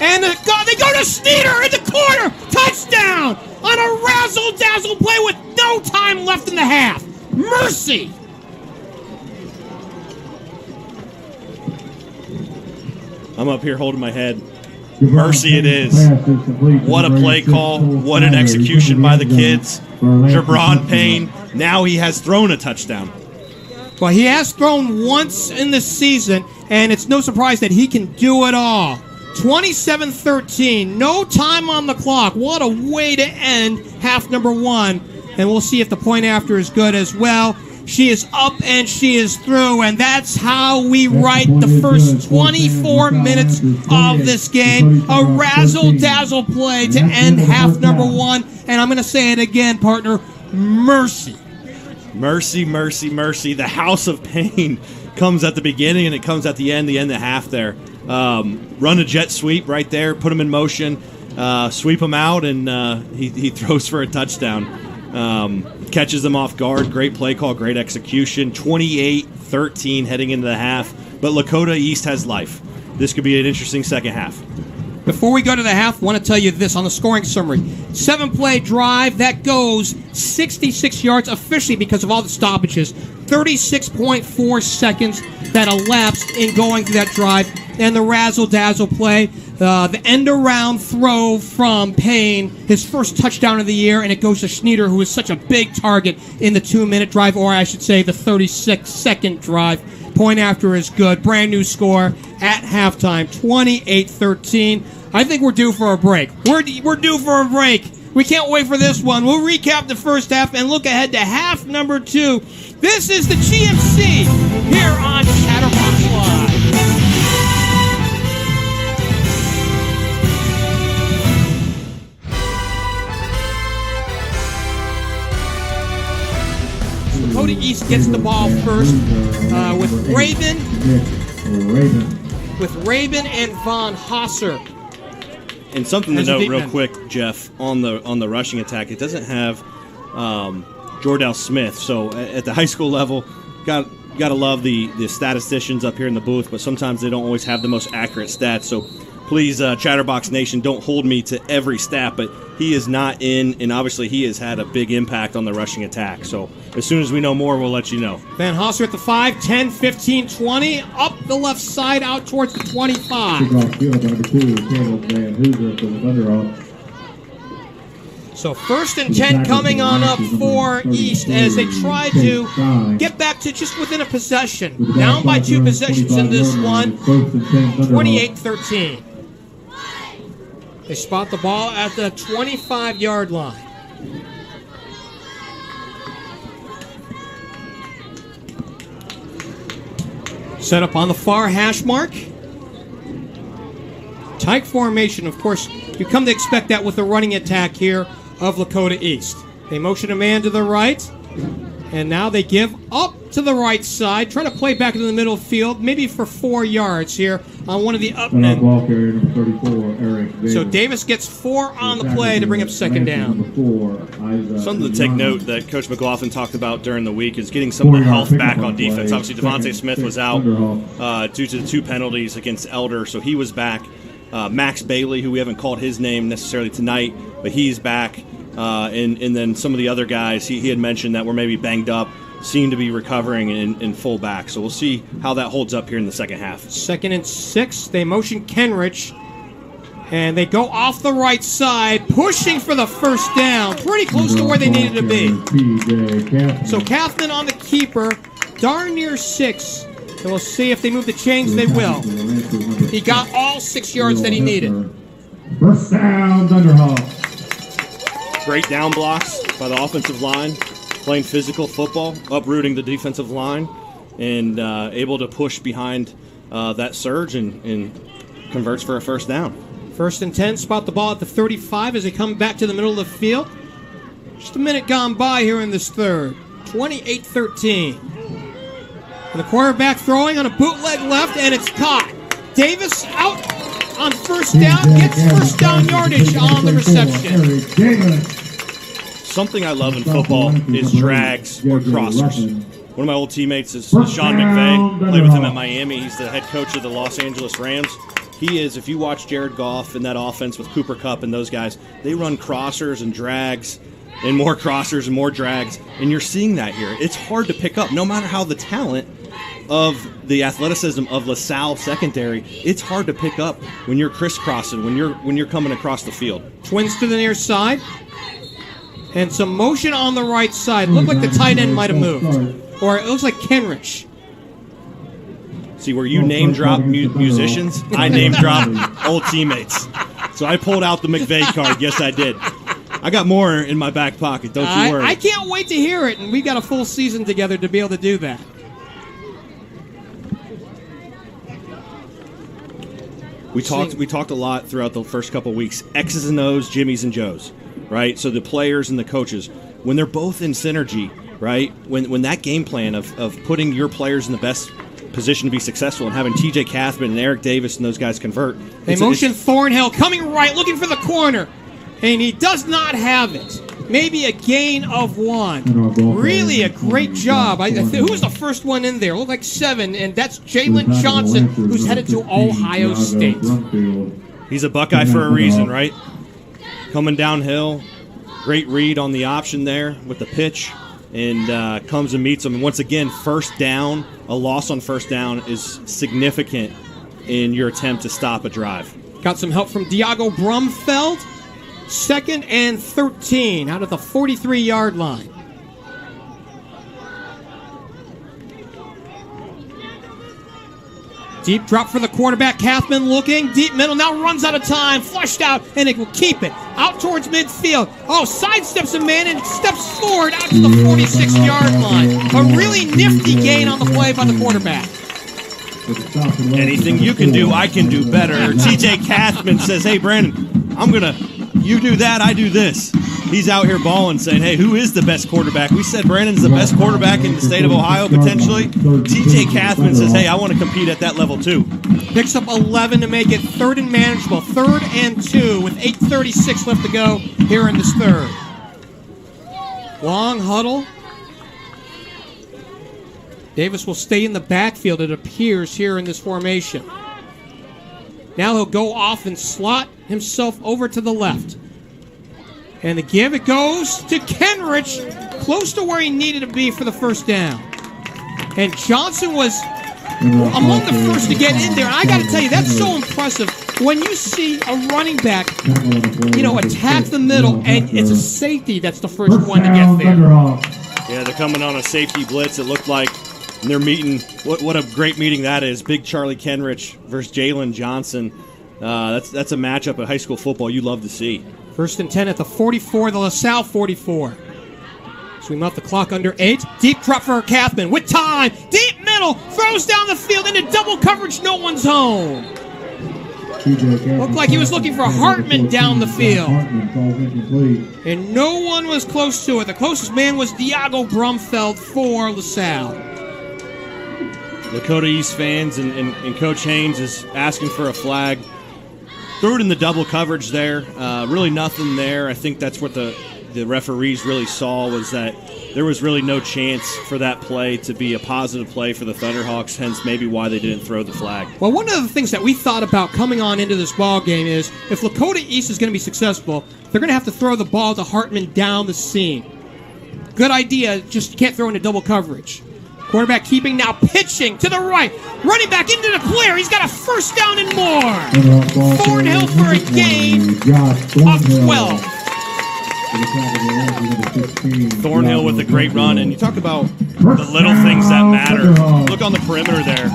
and they go to Schneider in the corner. Touchdown on a razzle-dazzle play with no time left in the half. Mercy. I'm up here holding my head. Mercy it is. What a play call. What an execution by the kids. Gi'Bran Payne, now he has thrown a touchdown. Well, he has thrown once in this season, and it's no surprise that he can do it all. 27-13, no time on the clock. What a way to end half number 1. And we'll see if the point after is good as well. She is up and she is through, and that's how we write the first 24 minutes of this game. A razzle-dazzle play to end half number 1, and I'm going to say it again, partner, mercy. Mercy, mercy, mercy. The House of Payne comes at the beginning and it comes at the end of half there. Run a jet sweep right there, put him in motion, sweep him out, and he throws for a touchdown. Catches them off guard. Great play call, great execution. 28-13 heading into the half. But Lakota East has life. This could be an interesting second half. Before we go to the half, I want to tell you this on the scoring summary. 7-play drive, that goes 66 yards officially because of all the stoppages. 36.4 seconds that elapsed in going through that drive. And the razzle-dazzle play, The end-around throw from Payne, his first touchdown of the year, and it goes to Schneider, who is such a big target in the 2-minute drive, or I should say the 36-second drive. Point after is good. Brand new score at halftime, 28-13. I think we're due for a break. We're due for a break. We can't wait for this one. We'll recap the first half and look ahead to half number 2. This is the GMC here on Chatterbox Live. Lakota East gets the ball first with Rabin and Von Hosser. And something to note real quick, Jeff, on the rushing attack, it doesn't have Jordell Smith. So at the high school level, got to love the statisticians up here in the booth, but sometimes they don't always have the most accurate stats. So please, Chatterbox Nation, don't hold me to every stat, but he is not in, and obviously he has had a big impact on the rushing attack. So as soon as we know more, we'll let you know. Van Hosser at the 5, 10, 15, 20, up the left side, out towards the 25. So 1st and 10 coming on up for East as they try to get back to just within a possession. Down by 2 possessions in this one, 28-13. They spot the ball at the 25-yard line. Set up on the far hash mark. Tight formation, of course. You come to expect that with the running attack here of Lakota East. They motion a man to the right, and now they give up to the right side, trying to play back into the middle field, maybe for 4 yards here on one of the up men. So Davis gets 4 on the play to bring up 2nd down. Something to take note that Coach McLaughlin talked about during the week is getting some of the health back on defense. Obviously, Devontae Smith was out due to the 2 penalties against Elder, so he was back. Max Bailey, who we haven't called his name necessarily tonight, but he's back. And then some of the other guys he had mentioned that were maybe banged up seem to be recovering in full back. So we'll see how that holds up here in the second half. 2nd and 6. They motion Kenrich, and they go off the right side, pushing for the first down. Pretty close to where they needed to be. So Kathman on the keeper, darn near 6. And we'll see if they move the chains. They will. He got all 6 yards that he needed. First down, Thunderhawks. Great down blocks by the offensive line, playing physical football, uprooting the defensive line, and able to push behind that surge and converts for a first down. 1st and 10, spot the ball at the 35 as they come back to the middle of the field. Just a minute gone by here in this third. 28-13. And the quarterback throwing on a bootleg left, and it's caught. Davis out on 1st down, gets 1st down yardage on the reception. Something I love in football is drags or crossers. One of my old teammates is Sean McVay. Played with him at Miami. He's the head coach of the Los Angeles Rams. He is, if you watch Jared Goff in that offense with Cooper Kupp and those guys, they run crossers and drags and more crossers and more drags, and you're seeing that here. It's hard to pick up, no matter how the talent of the athleticism of LaSalle secondary, it's hard to pick up when you're crisscrossing, when you're coming across the field. Twins to the near side, and some motion on the right side. Looked like the tight end might have moved, or it looks like Kenrich. See, where you name drop musicians, I name drop old teammates. So I pulled out the McVay card. Yes, I did. I got more in my back pocket. Don't you worry. I can't wait to hear it, and we got a full season together to be able to do that. We talked a lot throughout the first couple of weeks. X's and O's, Jimmy's and Joe's, right? So the players and the coaches, when they're both in synergy, right? When that game plan of putting your players in the best position to be successful and having TJ Kathman and Eric Davis and those guys convert. They motion Thornhill coming right, looking for the corner, and he does not have it. Maybe a gain of 1. Really a great job. Who was the first one in there? Looked like 7, and that's Jalen Johnson, who's headed to Ohio State. He's a Buckeye for a reason, right? Coming downhill. Great read on the option there with the pitch, and comes and meets him. And once again, first down, a loss on first down is significant in your attempt to stop a drive. Got some help from Diago Brumfeld. 2nd and 13 out of the 43-yard line. Deep drop for the quarterback. Kathman looking. Deep middle. Now runs out of time. Flushed out. And it will keep it. Out towards midfield. Oh, sidesteps a man and steps forward out to the 46-yard line. A really nifty gain on the play by the quarterback. Anything you can do, I can do better. TJ Kathman says, hey, Brandon, you do that, I do this. He's out here balling, saying, hey, who is the best quarterback? We said Brandon's the best quarterback in the state of Ohio, potentially. TJ Kathman says, hey, I want to compete at that level, too. Picks up 11 to make it 3rd and manageable. 3rd and 2 with 8:36 left to go here in this third. Long huddle. Davis will stay in the backfield, it appears, here in this formation. Now he'll go off and slot himself over to the left. And the give, it goes to Kenrich, close to where he needed to be for the first down. And Johnson was among the first to get in there. And I got to tell you, that's so impressive. When you see a running back, attack the middle, and it's a safety that's the first one to get there. Yeah, they're coming on a safety blitz. It looked like they're meeting. What a great meeting that is. Big Charlie Kenrich versus Jalen Johnson. That's a matchup at high school football you love to see. 1st and 10 at the 44, the LaSalle 44. So we left the clock under 8. Deep drop for Kathman with time. Deep middle, throws down the field into double coverage. No one's home. Looked like he was looking for Hartman down the field. And no one was close to it. The closest man was Diago Brumfeld for LaSalle. Lakota East fans and Coach Haynes is asking for a flag. Threw it in the double coverage there. Really nothing there. I think that's what the referees really saw, was that there was really no chance for that play to be a positive play for the Thunderhawks, hence maybe why they didn't throw the flag. Well, one of the things that we thought about coming on into this ball game is if Lakota East is going to be successful, they're going to have to throw the ball to Hartman down the seam. Good idea, just can't throw into double coverage. Quarterback keeping, now pitching to the right. Running back into the clear. He's got a first down and more. Thornhill for a gain of 12. Thornhill with a great run. And you talk about the little things that matter. Look on the perimeter there.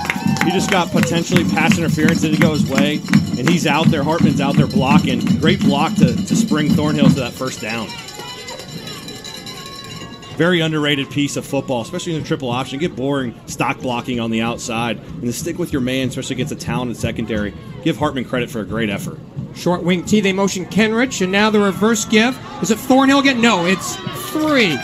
He just got potentially pass interference. Didn't go his way. And he's out there. Hartman's out there blocking. Great block to spring Thornhill to that first down. Very underrated piece of football, especially in the triple option. Get boring stock blocking on the outside and to stick with your man, especially against a talented secondary. Give Hartman credit for a great effort. Short wing T, they motion Kenrich, and now the reverse give. Is it Thornhill again? No, it's 3.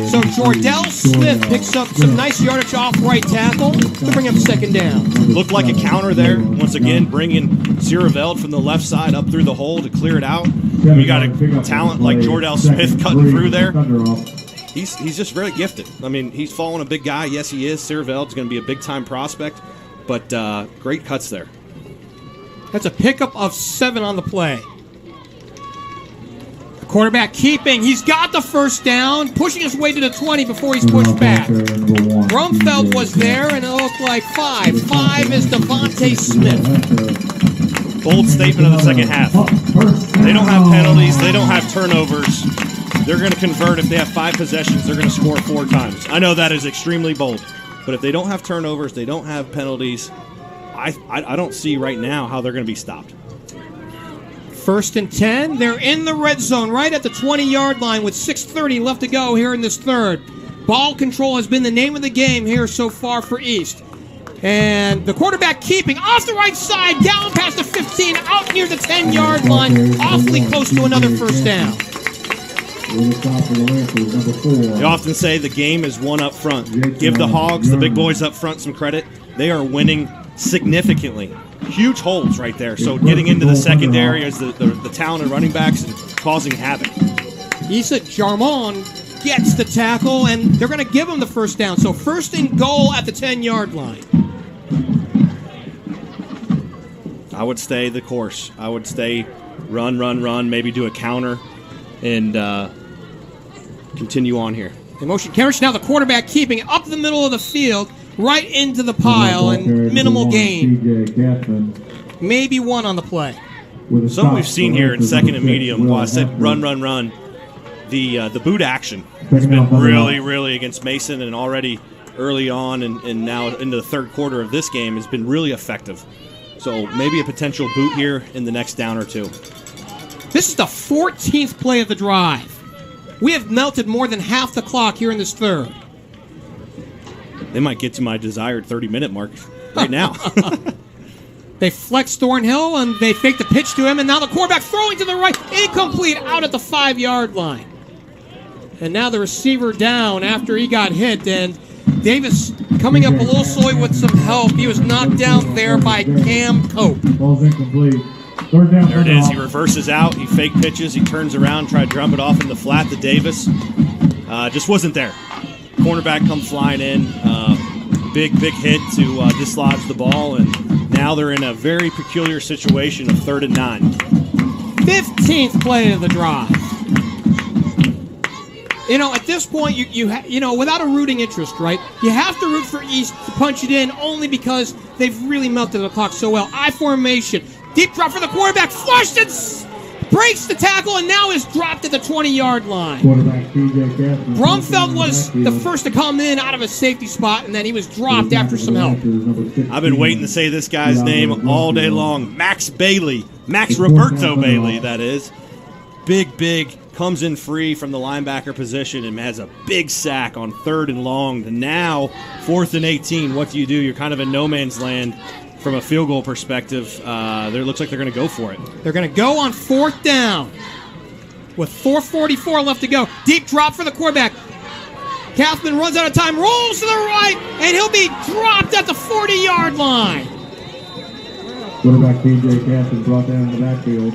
So Jordell Smith picks up some nice yardage off right tackle to bring up second down. Looked like a counter there. Once again, bringing Ziereveld from the left side up through the hole to clear it out. And we got a talent like Jordell Smith cutting through there. He's just very gifted. I mean, he's following a big guy. Yes, he is. Ziereveld's going to be a big-time prospect, but great cuts there. That's a pickup of 7 on the play. Quarterback keeping. He's got the first down, pushing his way to the 20 before he's pushed back. Brumfeld was there, and it looked like 5. 5 is Devontae Smith. Bold statement of the second half. They don't have penalties. They don't have turnovers. They're going to convert. If they have 5 possessions, they're going to score 4 times. I know that is extremely bold, but if they don't have turnovers, they don't have penalties, I don't see right now how they're going to be stopped. 1st and 10. They're in the red zone right at the 20-yard line with 6:30 left to go here in this third. Ball control has been the name of the game here so far for East. And the quarterback keeping off the right side, down past the 15, out near the 10-yard line, awfully close to another first down. They often say the game is won up front. Give the Hogs, the big boys up front, some credit. They are winning significantly. Huge holes right there. So getting into the secondary as the talented running backs and causing havoc. Issa Jarmon gets the tackle, and they're going to give him the first down. So 1st and goal at the 10-yard line. I would stay the course. I would stay run, maybe do a counter, and continue on here. In motion, Kenrich, now the quarterback keeping up the middle of the field, right into the pile, and minimal gain. maybe one on the play. Something we've seen here in second and medium. While I said run, the boot action has been really against Mason, and already early on and now into the third quarter of this game has been really effective. So maybe a potential boot here in the next down or two. This is the 14th play of the drive. We have melted more than half the clock here in this third. They might get to my desired 30-minute mark right now. They flex Thornhill, and they fake the pitch to him, and now the quarterback throwing to the right, incomplete, out at the 5-yard line. And now the receiver down after he got hit, and Davis coming up a little slowly with some help. He was knocked down there by Cam Cope. Ball's incomplete. Third down. There it is. He reverses out. He fake pitches. He turns around, tried to drum it off in the flat to Davis. Just wasn't there. Cornerback come flying in. Big hit to dislodge the ball, and now they're in a very peculiar situation of 3rd and 9. 15th play of the drive. You know, at this point, you know, without a rooting interest, right? You have to root for East to punch it in only because they've really melted the clock so well. I formation, deep drop for the quarterback, flushed and breaks the tackle, and now is dropped at the 20-yard line. Brumfeld was the first to come in out of a safety spot, and then he was dropped after some help. I've been waiting to say this guy's name all day long. Max Bailey. Max Roberto Bailey, that is. Big, comes in free from the linebacker position and has a big sack on 3rd and long. And now, 4th and 18, what do? You're kind of in no man's land from a field goal perspective. It looks like they're going to go for it. They're going to go on 4th down with 4:44 left to go. Deep drop for the quarterback. Kathman runs out of time, rolls to the right, and he'll be dropped at the 40-yard line. Quarterback T.J. Kathman brought down in the backfield.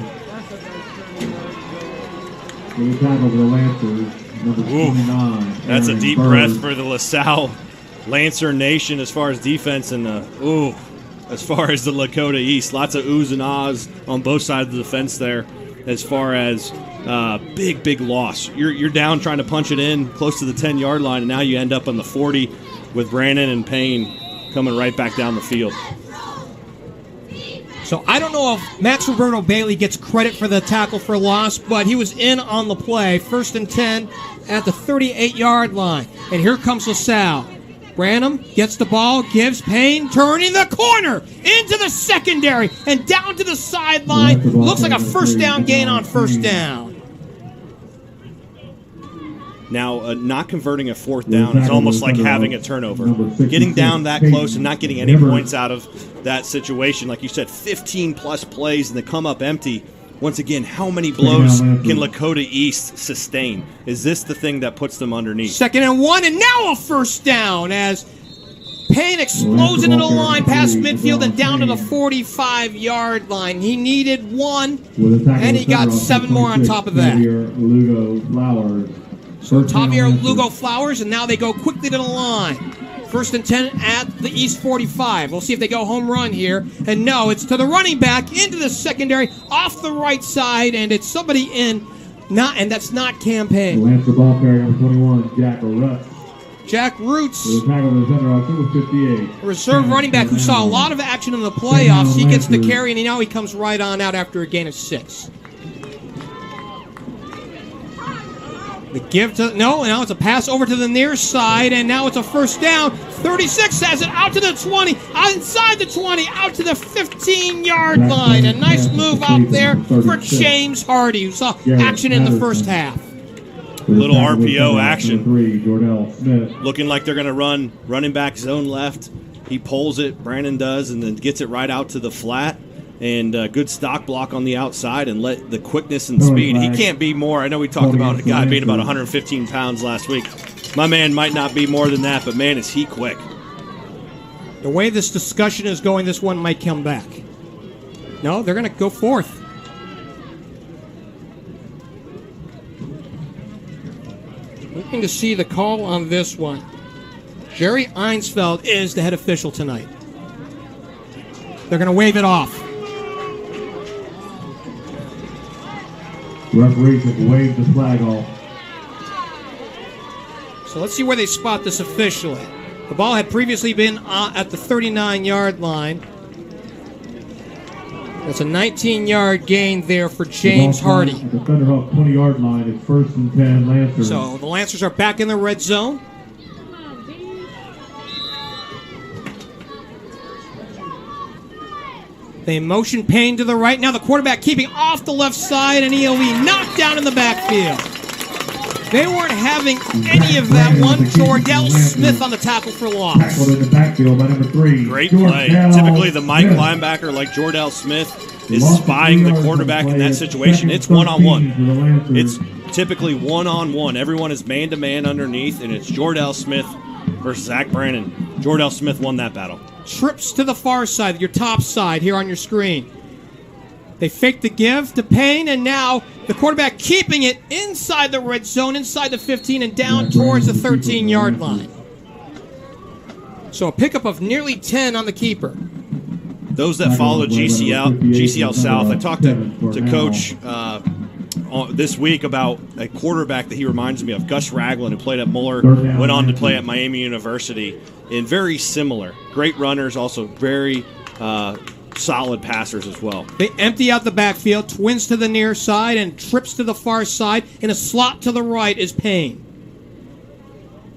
The tackle for the Lancers, number 29. That's a deep breath for the LaSalle Lancer Nation as far as defense, and as far as the Lakota East. Lots of oohs and ahs on both sides of the fence there as far as big loss. You're down trying to punch it in close to the 10-yard line, and now you end up on the 40 with Brandon and Payne coming right back down the field. So I don't know if Max Roberto Bailey gets credit for the tackle for loss, but he was in on the play. 1st and 10 at the 38-yard line. And here comes LaSalle. Branham gets the ball, gives Payne, turning the corner into the secondary and down to the sideline. Looks like a first down gain on 1st down. Now, not converting a 4th down is almost like having a turnover. Getting down that close and not getting any points out of that situation. Like you said, 15-plus plays and they come up empty. Once again, how many blows can Lakota East sustain? Is this the thing that puts them underneath? 2nd and 1, and now a first down as Payne explodes into the line past midfield and down to the 45-yard line. He needed 1, and he got 7 more on top of that. So Javier Lugo Flowers, and now they go quickly to the line. 1st and 10 at the East 45. We'll see if they go home run here. And no, it's to the running back, into the secondary, off the right side, and it's somebody in, and that's not Cam Payne. Lancer ball carrier number 21, Jack Roots. Jack Roots, The tackle to the center, 58. a reserve running back who saw a lot of action in the playoffs. He gets the carry, and now he comes right on out after a gain of 6. The give to, no, now it's a pass over to the near side, and now it's a first down. 36 has it out to the 20, inside the 20, out to the 15-yard line. A nice move out there for James Hardy, who saw action in the first half. A little RPO action. Looking like they're going to run running back zone left. He pulls it, Brandon does, and then gets it right out to the flat. And good stock block on the outside and let the quickness and speed. He can't be more. I know we talked about a guy being about 115 pounds last week. My man might not be more than that, but man, is he quick. The way this discussion is going, this one might come back. No, they're going to go 4th. Looking to see the call on this one. Jerry Einsfeld is the head official tonight. They're going to wave it off. Referees have waved the flag off. So let's see where they spot this officially. The ball had previously been at the 39-yard line. That's a 19-yard gain there for James The ball Hardy. at the Thunderhawks 20-yard line. It's 1st and 10 Lancers. So the Lancers are back in the red zone. They motion Payne to the right. Now the quarterback keeping off the left side, and he'll be knocked down in the backfield. They weren't having any of that one. Jordell Smith on the tackle for loss. Tackled in the backfield by number 3. Great play. Typically, the Mike linebacker like Jordell Smith is spying the quarterback in that situation. It's one-on-one. It's typically one-on-one. Everyone is man-to-man underneath, and it's Jordell Smith versus Zach Brannon. Jordell Smith won that battle. Trips to the far side, your top side here on your screen. They fake the give to Payne, and now the quarterback keeping it inside the red zone, inside the 15, and down towards the 13-yard line. So a pickup of nearly 10 on the keeper. Those that follow GCL South, I talked to Coach this week about a quarterback that he reminds me of, Gus Ragland, who played at Muller, went on to play at Miami University, and very similar. Great runners, also very solid passers as well. They empty out the backfield, twins to the near side, and trips to the far side. In a slot to the right is Payne.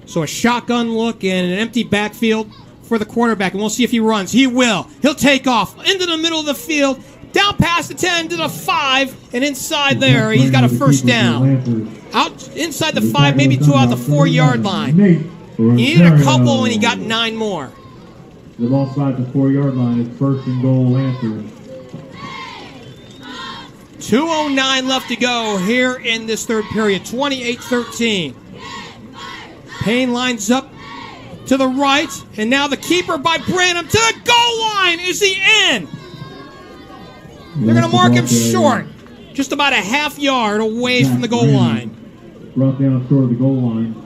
So a shotgun look and an empty backfield for the quarterback, and we'll see if he runs. He will. He'll take off into the middle of the field, down past the 10 to the 5, and inside there, he's got a first down. Out inside the 5, maybe to out the 4-yard line. He needed a couple, and he got 9 more. The ball side the 4-yard line. It's 1st and goal Lancers. 2:09 left to go here in this third period. 28-13. Payne lines up to the right, and now the keeper by Branham to the goal line. Is he in? They're going to mark him short, just about a half yard away from the goal line. Brought down short of the goal line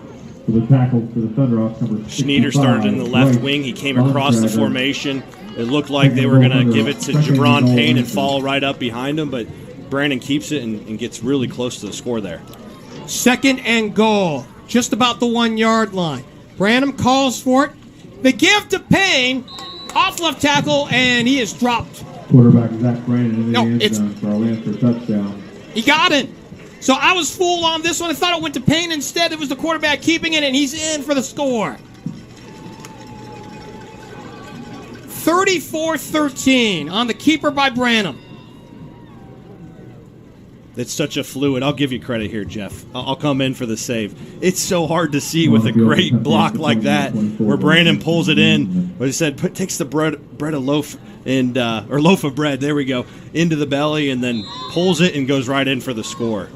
for the tackle for the Thunderhawks. Schneider started in the left wing. He came across the formation. It looked like they were going to give it to Gi'Bran Payne and fall right up behind him, but Brandon keeps it and gets really close to the score there. 2nd and goal, just about the 1-yard line. Branham calls for it. They give to Payne, off left tackle, and he is dropped. Quarterback Zach Brannon in the end it's zone for a Lancer touchdown. He got it. So I was fooled on this one. I thought it went to Payne instead. It was the quarterback keeping it, and he's in for the score. 34-13 on the keeper by Branham. It's such a fluid. I'll give you credit here, Jeff. I'll come in for the save. It's so hard to see with a great block like that, where Brandon pulls it in. What he said, takes the bread a loaf and or loaf of bread. There we go, into the belly, and then pulls it and goes right in for the score.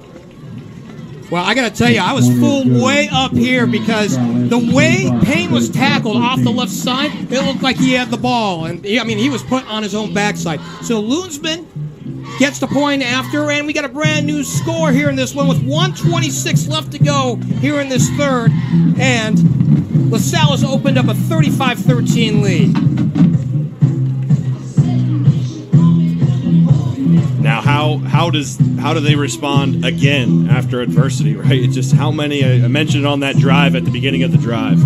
Well, I got to tell you, I was fooled way up here because the way Payne was tackled off the left side, it looked like he had the ball, and he was put on his own backside. So Loonsman gets the point after, and we got a brand new score here in this one with 1:26 left to go here in this third, and LaSalle has opened up a 35-13 lead. Now, how do they respond again after adversity, right? It's just how many, I mentioned it on that drive at the beginning of the drive,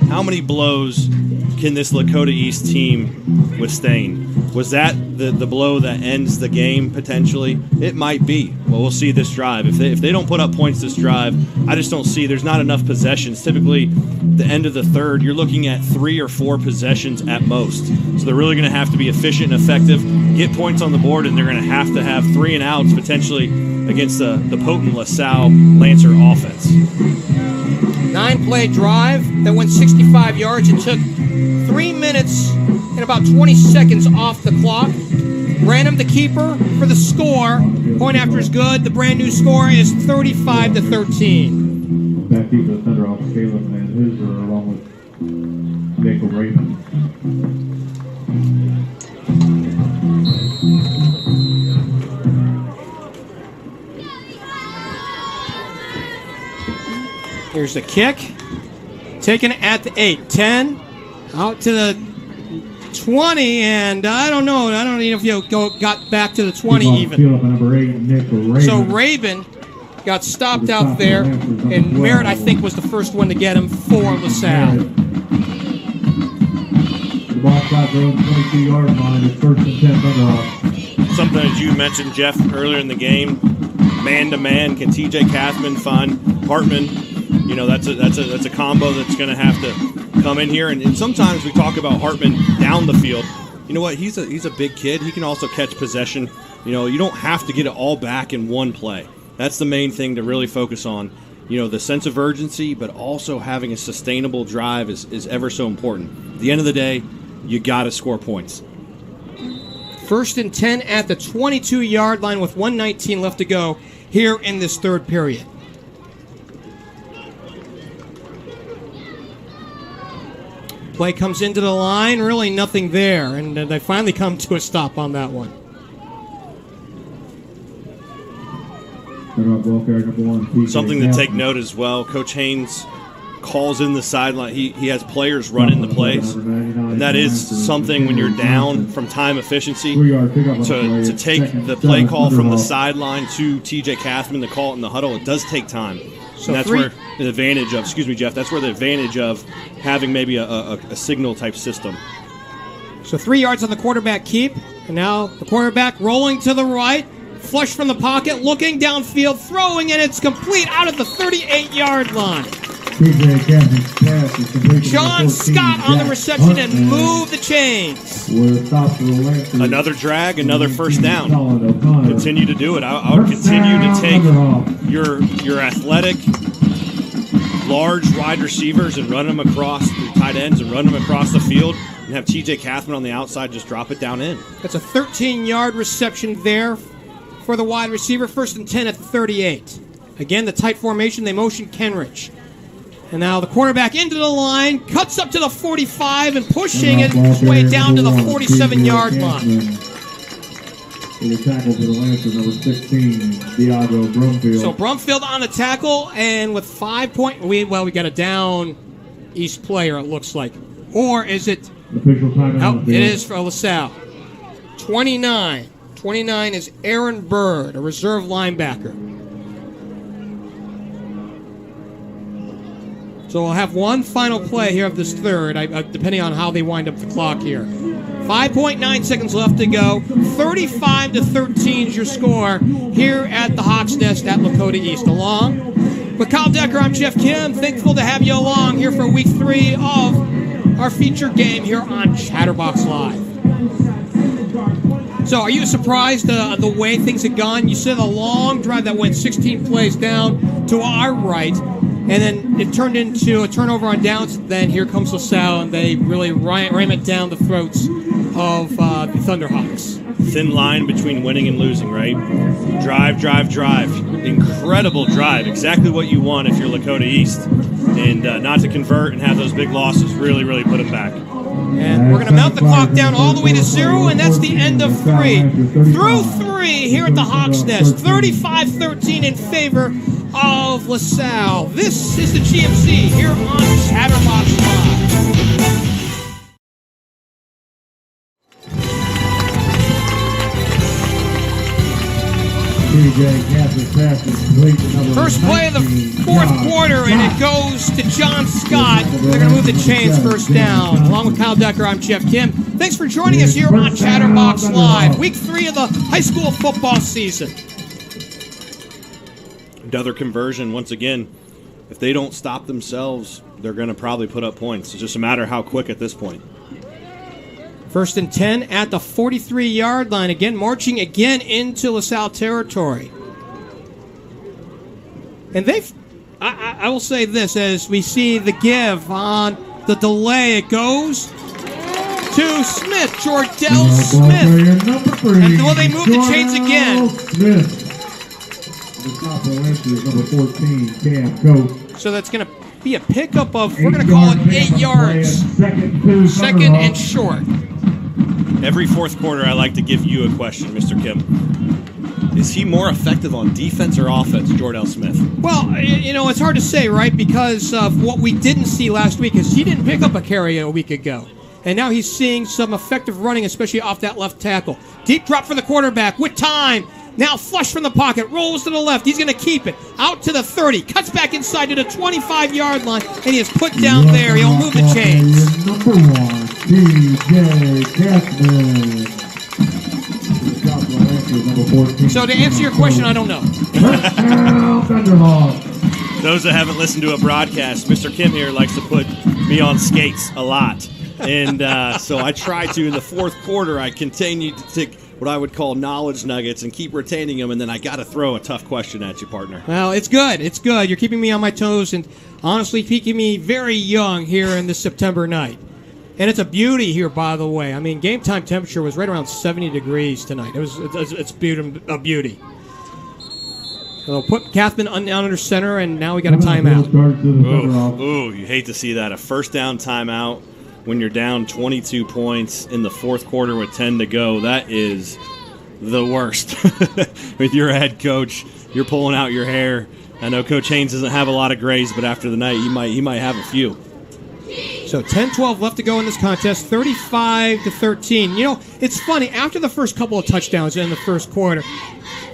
how many blows can this Lakota East team withstand? Was that the blow that ends the game potentially? It might be. Well, we'll see this drive. If they don't put up points this drive, I just don't see. There's not enough possessions. Typically, the end of the third, you're looking at 3 or 4 possessions at most. So they're really going to have to be efficient and effective, get points on the board, and they're going to have 3 and outs potentially against the potent LaSalle Lancer offense. 9-play drive that went 65 yards. It took 3 minutes and about 20 seconds off the clock. Branham, the keeper, for the score. Point after is good. The brand new score is 35-13. Back keeper the Thunderhawks, Caleb Van Hooser, along with Nickel Raymond. Here's the kick. Taken at the 8. 10. Out to the 20, and I don't know. I don't even know if you got back to the 20 even. Number 8, Nickel So Rabin got stopped out there, and Merritt, I think, was the first one to get him for LaSalle. The ball side road, 22-yard line. It's 1st and 10 Thunderhawks. something that you mentioned, Jeff, earlier in the game. Man-to-man, can TJ Kathman find Hartman? You know, that's a combo that's going to have to come in here. And sometimes we talk about Hartman down the field. You know what? He's a big kid. He can also catch possession. You know, you don't have to get it all back in one play. That's the main thing to really focus on. You know, the sense of urgency, but also having a sustainable drive is ever so important. At the end of the day, you got to score points. 1st and 10 at the 22-yard line with 1:19 left to go here in this third period. Play comes into the line, really nothing there, and they finally come to a stop on that one. Something to take note as well, Coach Haynes calls in the sideline. He has players running the plays, and that is something when you're down from time efficiency to take the play call from the sideline to TJ Kathman to call it in the huddle. It does take time. So and that's where the advantage of, excuse me, Jeff, that's where the advantage of having maybe a signal type system. So 3 yards on the quarterback keep, and now the quarterback rolling to the right, flush from the pocket, looking downfield, throwing, and it's complete out at the 38-yard line. John Scott on the reception and move the chains. Another drag, another first down. Continue to do it. I would continue to take your athletic, large wide receivers and run them across the tight ends and run them across the field and have TJ Kathman on the outside just drop it down in. That's a 13-yard reception there for the wide receiver. 1st and 10 at the 38. Again, the tight formation, they motion Kenrich. And now the quarterback into the line, cuts up to the 45 and pushing it his way down to the 47-yard line. The tackle for the Lancers, number 16, Diago Brumfield. So Brumfield on the tackle, and with 5 points, we got a down East player, it looks like. Or is it? Official timeout. Oh, it is for LaSalle. 29. 29 is Aaron Bird, a reserve linebacker. So we'll have one final play here of this third, depending on how they wind up the clock here. 5.9 seconds left to go. 35-13 is your score here at the Hawks Nest at Lakota East. Along with Kyle Decker, I'm Geoff Kim. Thankful to have you along here for week 3 of our featured game here on Chatterbox Live. So are you surprised the way things have gone? You said a long drive that went 16 plays down to our right. And then it turned into a turnover on downs. Then here comes LaSalle, and they really ram it down the throats of the Thunderhawks. Thin line between winning and losing, right? Drive. Incredible drive. Exactly what you want if you're Lakota East. And not to convert and have those big losses really, really put them back. And we're going to mount the clock down all the way to 0, and that's the end of 3. Through 3 here at the Hawks Nest. 35-13 in favor of LaSalle. This is the GMC here on Chatterbox Live. First play of the fourth quarter, and it goes to John Scott. They're going to move the chains first down. Along with Kyle Decker, I'm Geoff Kim. Thanks for joining us here on Chatterbox Live. Week 3 of the high school football season. Another conversion, once again, if they don't stop themselves, they're going to probably put up points. It's just a matter of how quick at this point. 1st and 10 at the 43-yard line. Again, marching again into LaSalle territory. And I will say this, as we see the give on the delay, it goes to Smith, Jordell Smith. And will they move the chains again? Number 14, Cam Coates. So that's going to be a pickup of, we're going to call it 8 yards. Second and short. Every fourth quarter, I like to give you a question, Mr. Kim. Is he more effective on defense or offense, Jordell Smith? Well, it's hard to say, right? Because of what we didn't see last week, is he didn't pick up a carry a week ago. And now he's seeing some effective running, especially off that left tackle. Deep drop for the quarterback with time. Now flush from the pocket, rolls to the left. He's going to keep it. Out to the 30, cuts back inside to the 25-yard line, and he is put down there. He'll move the chains. Number 1, TJ Kathman. Lancers, number 14. So to answer your question, I don't know. Touchdown, Thunderhawks. Those that haven't listened to a broadcast, Mr. Kim here likes to put me on skates a lot. And so I try to, in the fourth quarter, I continue to take what I would call knowledge nuggets and keep retaining them, and then I got to throw a tough question at you, partner. Well, it's good. It's good. You're keeping me on my toes and honestly keeping me very young here in this September night. And it's a beauty here, by the way. I mean, game time temperature was right around 70 degrees tonight. It's a beauty. So put Kathman down under center, and now we got a timeout. Ooh, you hate to see that. A first down timeout when you're down 22 points in the fourth quarter with 10 to go. That is the worst. With your head coach, you're pulling out your hair. I know Coach Haynes doesn't have a lot of grays, but after the night, he might have a few. So 10-12 left to go in this contest, 35-13. You know, it's funny, after the first couple of touchdowns in the first quarter,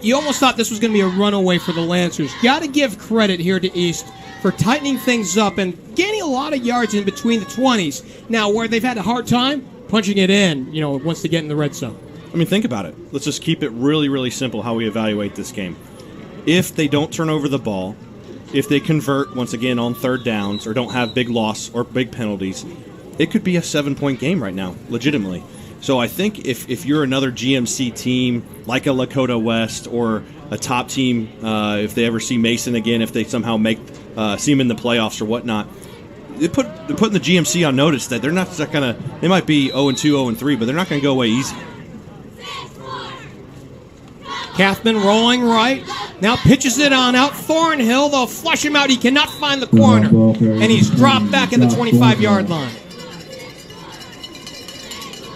you almost thought this was going to be a runaway for the Lancers. Got to give credit here to East for tightening things up and gaining a lot of yards in between the 20s. Now, where they've had a hard time, punching it in, you know, once they get in the red zone. I mean, think about it. Let's just keep it really, really simple how we evaluate this game. If they don't turn over the ball, if they convert, once again, on third downs or don't have big loss or big penalties, it could be a 7-point game right now, legitimately. So I think if you're another GMC team like a Lakota West or a top team, if they ever see Mason again, if they somehow see him in the playoffs or whatnot, they're putting the GMC on notice that they're not going to. They might be 0-2, 0-3, but they're not going to go away easy. Kathman rolling right. Now pitches it on out. Thornhill, they'll flush him out. He cannot find the corner. And he's dropped back at the 25-yard line.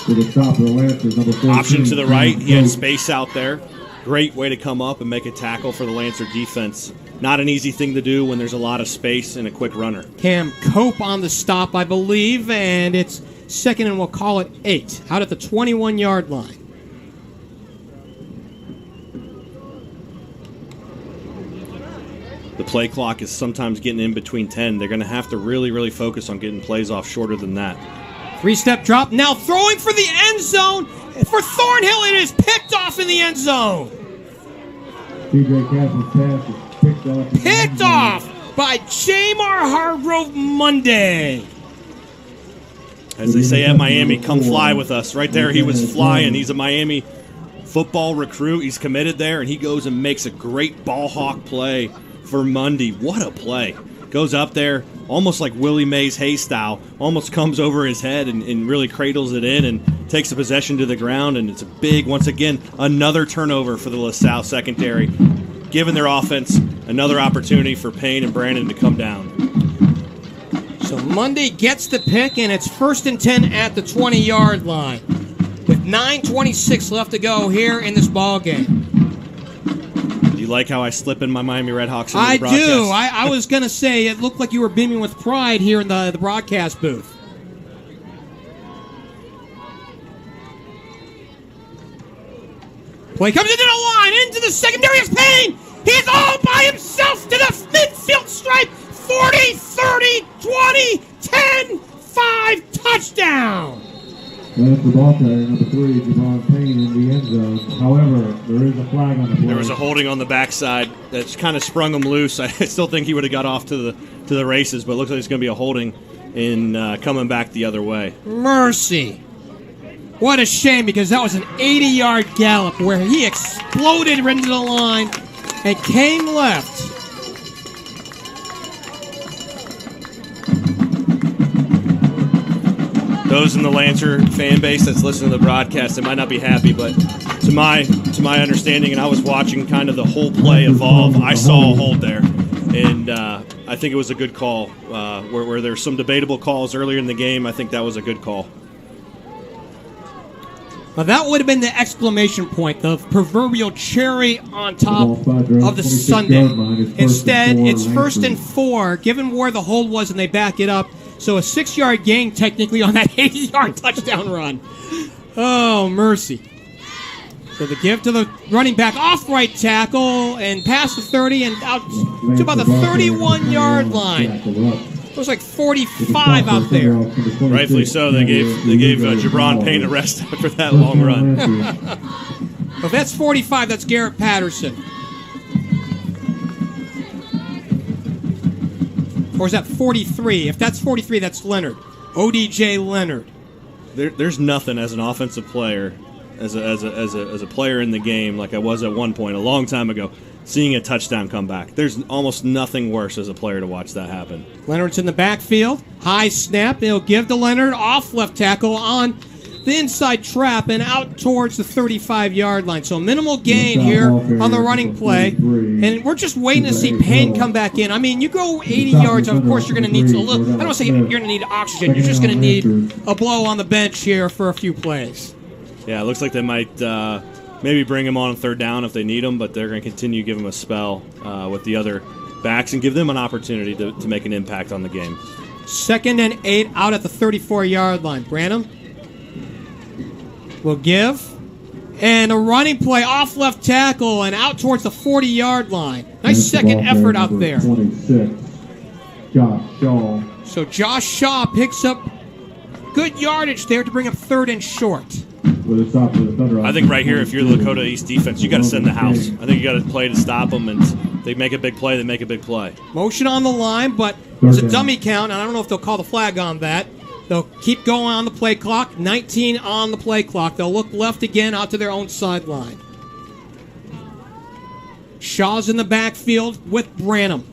To the top of the Lancers, number 14. Option to the right. He had space out there. Great way to come up and make a tackle for the Lancer defense. Not an easy thing to do when there's a lot of space and a quick runner. Cam Cope on the stop, I believe, and it's second and we'll call it 8 out at the 21-yard line. The play clock is sometimes getting in between 10. They're going to have to really, really focus on getting plays off shorter than that. 3-step drop, now throwing for the end zone. For Thornhill, it is picked off in the end zone. TJ Cass's pass is Picked off by Jamar Hargrove Monday. As they say at Miami, come fly with us. Right there, he was flying. He's a Miami football recruit. He's committed there, and he goes and makes a great ball hawk play for Monday. What a play. Goes up there, almost like Willie Mays Hayes style, almost comes over his head and really cradles it in and takes the possession to the ground, and it's a big, once again, another turnover for the LaSalle secondary, giving their offense another opportunity for Payne and Brandon to come down. So Monday gets the pick, and it's 1st and 10 at the 20-yard line with 9:26 left to go here in this ball game. You like how I slip in my Miami Redhawks in the I broadcast? do. I was going to say it looked like you were beaming with pride here in the broadcast booth. Play comes into the line, into the secondary is Payne. He's all by himself to the midfield stripe. 40, 30, 20, 10, 5, touchdown. That's the ball carrier, number 3, Gi'Bran Payne, in the end zone. However, there is a flag on the play. There was a holding on the backside that's kind of sprung him loose. I still think he would have got off to the races, but it looks like it's going to be a holding in coming back the other way. Mercy. What a shame, because that was an 80-yard gallop where he exploded into the line and came left. Those in the Lancer fan base that's listening to the broadcast, they might not be happy, but to my understanding, and I was watching kind of the whole play evolve, I saw a hold there, and I think it was a good call. Where there's some debatable calls earlier in the game, I think that was a good call. Now that would have been the exclamation point, the proverbial cherry on top of the Sunday. Instead, it's 1st and 4, given where the hold was, and they back it up. So a 6-yard gain technically on that 80-yard touchdown run. Oh, mercy. So the give to the running back off right tackle and past the 30 and out to about the 31-yard line. It was like 45 out there. Rightfully so. They gave Gi'Bran Payne a rest after that long run. If that's 45, that's Garrett Patterson. Or is that 43? If that's 43, that's Leonard. ODJ Leonard. There's nothing as an offensive player, as a player in the game, like I was at one point a long time ago, seeing a touchdown come back. There's almost nothing worse as a player to watch that happen. Leonard's in the backfield. High snap. They'll give to Leonard. Off left tackle on the inside trap and out towards the 35-yard line. So minimal gain here on the running play. And we're just waiting to see Payne come back in. I mean, you go 80 yards, of course you're going to need a little, I don't want to say you're going to need oxygen. You're just going to need a blow on the bench here for a few plays. Yeah, it looks like they might maybe bring him on third down if they need him, but they're going to continue to give him a spell with the other backs and give them an opportunity to make an impact on the game. 2nd and 8 out at the 34-yard line. Branham will give. And a running play off left tackle and out towards the 40-yard line. Nice second effort out there. 26, Josh Shaw. So Josh Shaw picks up good yardage there to bring up 3rd and short. With a stop for the Thunderhawks. I think right here, if you're the Lakota East defense, you got to send the house. I think you got to play to stop them, and they make a big play, they make a big play. Motion on the line, but it's a dummy count, and I don't know if they'll call the flag on that. They'll keep going on the play clock. 19 on the play clock. They'll look left again out to their own sideline. Shaw's in the backfield with Branham.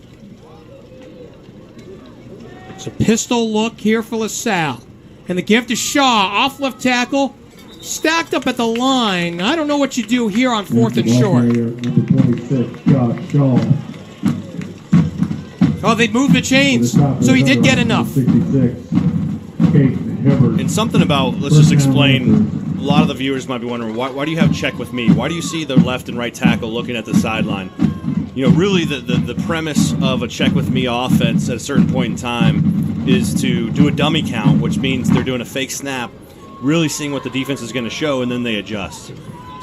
It's a pistol look here for LaSalle. And the give to Shaw, off left tackle, stacked up at the line. I don't know what you do here on 4th and short. Number 26, Josh Shaw. Oh, they moved the chains, so he did get enough. 66, Hibbert. And something about, let's just explain, a lot of the viewers might be wondering, why do you have check with me? Why do you see the left and right tackle looking at the sideline? You know, really the premise of a check with me offense at a certain point in time is to do a dummy count, which means they're doing a fake snap, really seeing what the defense is going to show, and then they adjust.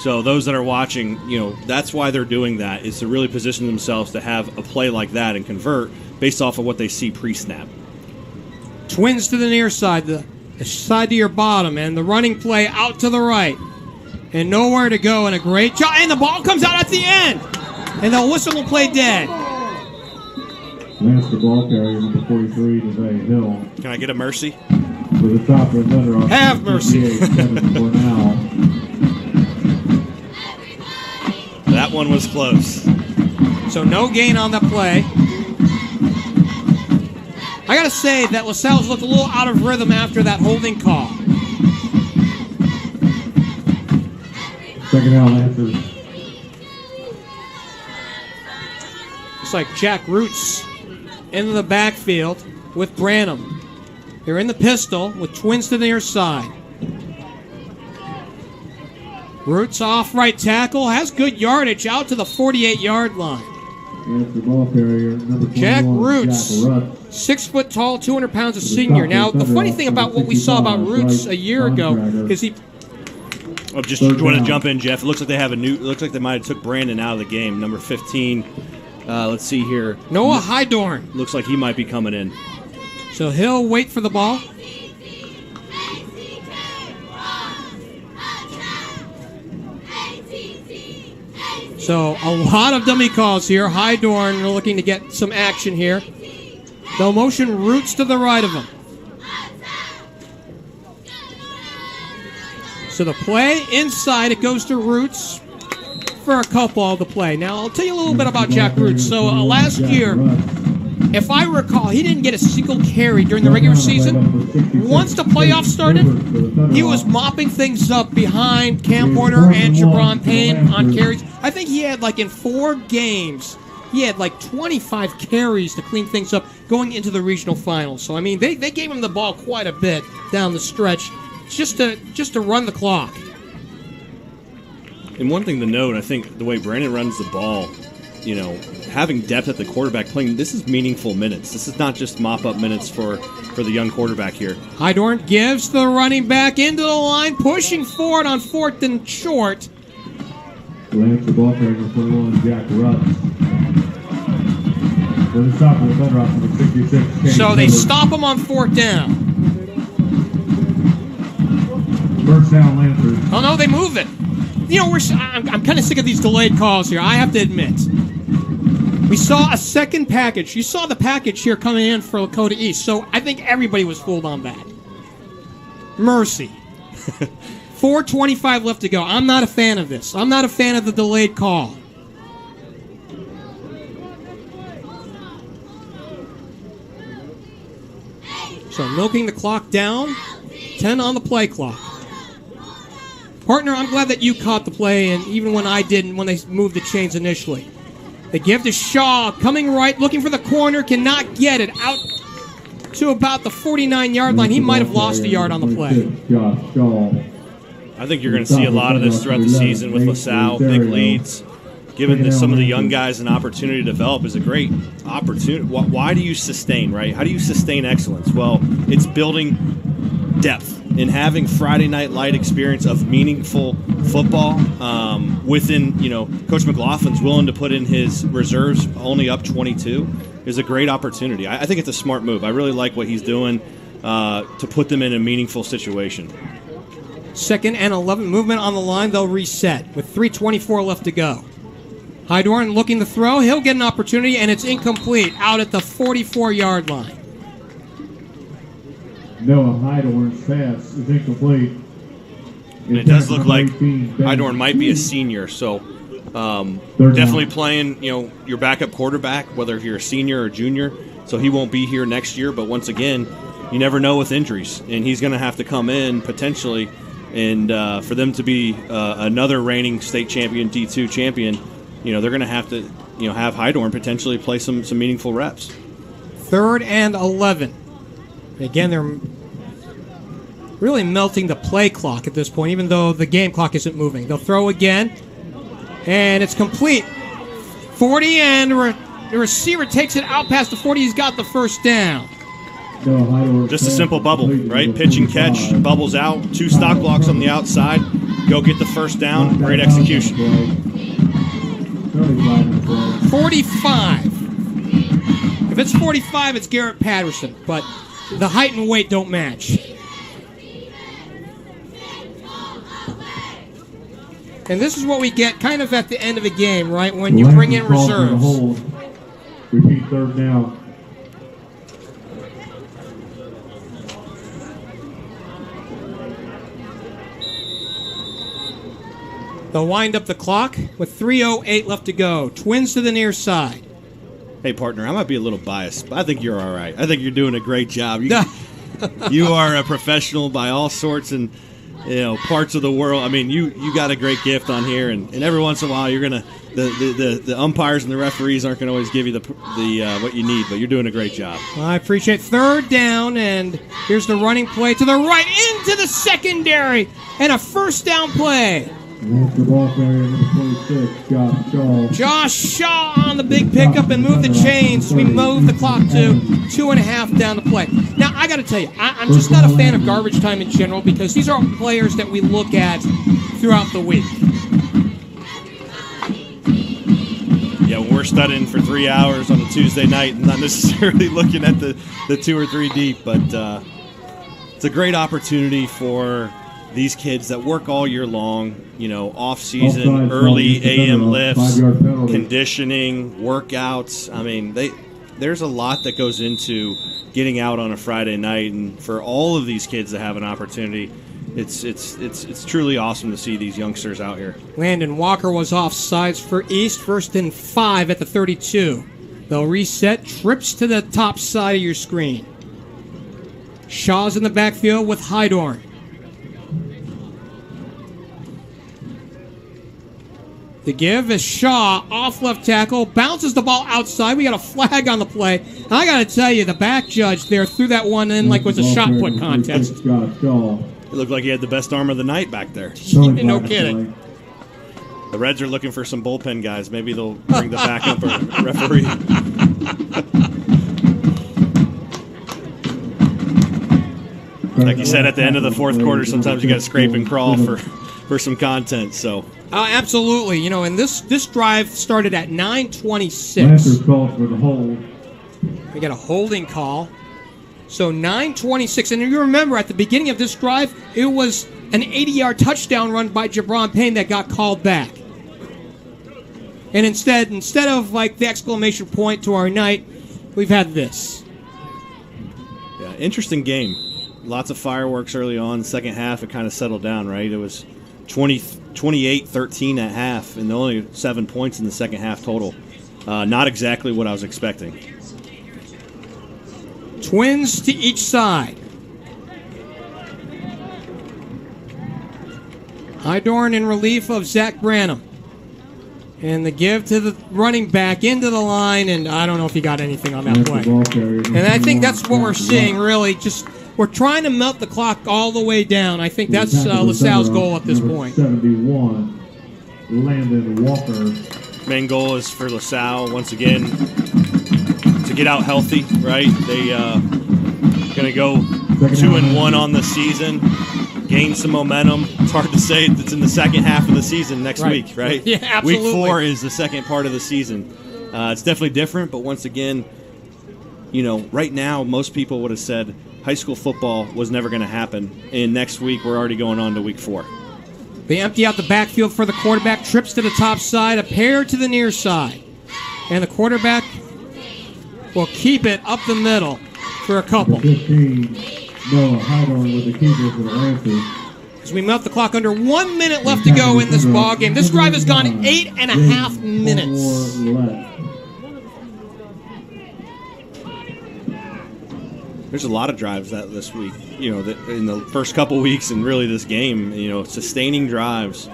So those that are watching, you know, that's why they're doing that, is to really position themselves to have a play like that and convert based off of what they see pre-snap. Twins to the near side, the side to your bottom, and the running play out to the right. And nowhere to go, and a great job. And the ball comes out at the end. And the whistle will play dead. Lance, the ball carrier, number 43, Devay Hill. Can I get a mercy? With a stop for the Thunderhawks. Have mercy. 7 for now. That one was close. So no gain on the play. I got to say that LaSalle's looked a little out of rhythm after that holding call. Second down, Lancers. Looks like Jack Roots into the backfield with Branham. They're in the pistol with Twins to the near side. Roots off right tackle, has good yardage out to the 48-yard line. That's the ball carrier, number 21, Jack Roots, Jack Rutt. 6 foot tall, 200 pounds, a senior. Now, the funny thing about what we saw about Roots a year ago is he. Oh, just want to jump in, Jeff. It looks like they have a new. It looks like they might have took Brandon out of the game. Number 15. Let's see here. Noah Hydorn. Looks like he might be coming in. So he'll wait for the ball. So a lot of dummy calls here. Hydorn looking to get some action here. They'll motion Roots to the right of him. So the play inside, it goes to Roots for a couple of the play. Now, I'll tell you a little bit about Jack Roots. So last year, if I recall, he didn't get a single carry during the regular season. Once the playoffs started, he was mopping things up behind Cam Porter and Gi'Bran Payne on carries. I think he had, like, in 4 games, he had, like, 25 carries to clean things up going into the regional finals. So, I mean, they gave him the ball quite a bit down the stretch just to run the clock. And one thing to note, I think the way Brandon runs the ball, you know, having depth at the quarterback playing, this is meaningful minutes. This is not just mop-up minutes for the young quarterback here. Hydorn gives the running back into the line, pushing forward on 4th and short. Lance, the ball carrier, number 21, Jack Rutt. With a stop for the Thunderhawks, number 66, So they stop him on 4th down. First down, Lancers. Oh, no, they move it. I'm kind of sick of these delayed calls here. I have to admit. We saw a second package. You saw the package here coming in for Lakota East, so I think everybody was fooled on that. Mercy. 4:25 left to go. I'm not a fan of this. I'm not a fan of the delayed call. So milking the clock down. 10 on the play clock. Partner, I'm glad that you caught the play, and even when I didn't, when they moved the chains initially. They give to Shaw, coming right, looking for the corner, cannot get it. Out to about the 49-yard line. He might have lost a yard on the play. I think you're going to see a lot of this throughout the season with LaSalle, big leads. Giving some of the young guys an opportunity to develop is a great opportunity. Why do you sustain, right? How do you sustain excellence? Well, it's building depth and having Friday Night Light experience of meaningful football within, Coach McLaughlin's willing to put in his reserves only up 22 is a great opportunity. I think it's a smart move. I really like what he's doing to put them in a meaningful situation. 2nd and 11, movement on the line. They'll reset with 3:24 left to go. Hydorn looking to throw. He'll get an opportunity, and it's incomplete out at the 44-yard line. Noah Hydorn's pass is incomplete. And it does look like Hydorn might be a senior, so definitely playing, your backup quarterback, whether you're a senior or junior, so he won't be here next year. But once again, you never know with injuries, and he's going to have to come in potentially, and for them to be another reigning state champion, D2 champion, they're going to have to, have Hydorn potentially play some meaningful reps. 3rd and 11. Again, they're really melting the play clock at this point, even though the game clock isn't moving. They'll throw again, and it's complete. 40, and the receiver takes it out past the 40. He's got the first down. Just a simple bubble, right? Pitch and catch, bubbles out, 2 stock blocks on the outside. Go get the first down. Great execution. 45. If it's 45, it's Garrett Patterson, but the height and weight don't match. And this is what we get kind of at the end of a game, right? When you bring in reserves. Repeat 3rd down. They'll wind up the clock with 3:08 left to go. Twins to the near side. Hey, partner, I might be a little biased, but I think you're all right. I think you're doing a great job. You are a professional by all sorts and parts of the world. I mean, you got a great gift on here, and every once in a while, you're gonna the umpires and the referees aren't gonna always give you the what you need, but you're doing a great job. Well, I appreciate 3rd down, and here's the running play to the right into the secondary, and a first down play. The ball carrier, number 26, Josh Shaw. Josh Shaw on the big pickup and move the chains. We move the clock to 2.5 down the play. Now, I got to tell you, I'm just not a fan of garbage time in general because these are players that we look at throughout the week. Yeah, when we're studying for 3 hours on a Tuesday night and not necessarily looking at the 2 or 3 deep, but it's a great opportunity for these kids that work all year long, off season, early AM lifts, conditioning, workouts. I mean, there's a lot that goes into getting out on a Friday night, and for all of these kids to have an opportunity, it's truly awesome to see these youngsters out here. Landon Walker was off sides for East, 1st and 5 at the 32. They'll reset, trips to the top side of your screen. Shaw's in the backfield with Hydorn. The give is Shaw off left tackle, bounces the ball outside. We got a flag on the play. And I got to tell you, the back judge there threw that one in like it was a shot put contest. It looked like he had the best arm of the night back there. No kidding. The Reds are looking for some bullpen guys. Maybe they'll bring the backup or referee. Like you said, at the end of the 4th quarter, sometimes you got to scrape and crawl for some content. So. Absolutely. And this drive started at 9:26. Lancers called for the hold. We got a holding call. So 9:26. And you remember at the beginning of this drive, it was an 80-yard touchdown run by Gi'Bran Payne that got called back. And instead of like the exclamation point to our night, we've had this. Yeah, interesting game. Lots of fireworks early on. Second half, it kind of settled down, right? It was 28-13 at half, and only 7 points in the second half total. Not exactly what I was expecting. Twins to each side. Hydorn in relief of Zach Branham. And the give to the running back into the line, and I don't know if he got anything on that play. And I think that's what we're seeing, really. Just we're trying to melt the clock all the way down. I think that's LaSalle's goal at this point. 71, Landon Walker. Main goal is for LaSalle, once again, to get out healthy, right? They going to go 2-1 on the season. Gain some momentum. It's hard to say it's in the second half of the season next week, right? Yeah, absolutely. Week 4 is the second part of the season. It's definitely different, but once again, right now, most people would have said high school football was never going to happen. And next week, we're already going on to week 4. They empty out the backfield for the quarterback, trips to the top side, a pair to the near side. And the quarterback will keep it up the middle for a couple. 15, Noah Hydorn with the keeper for the Lancers. As we melt the clock, under 1 minute left to go in this ball game. This drive has gone 8.5 minutes. There's a lot of drives this week, in the first couple weeks and really this game, sustaining drives,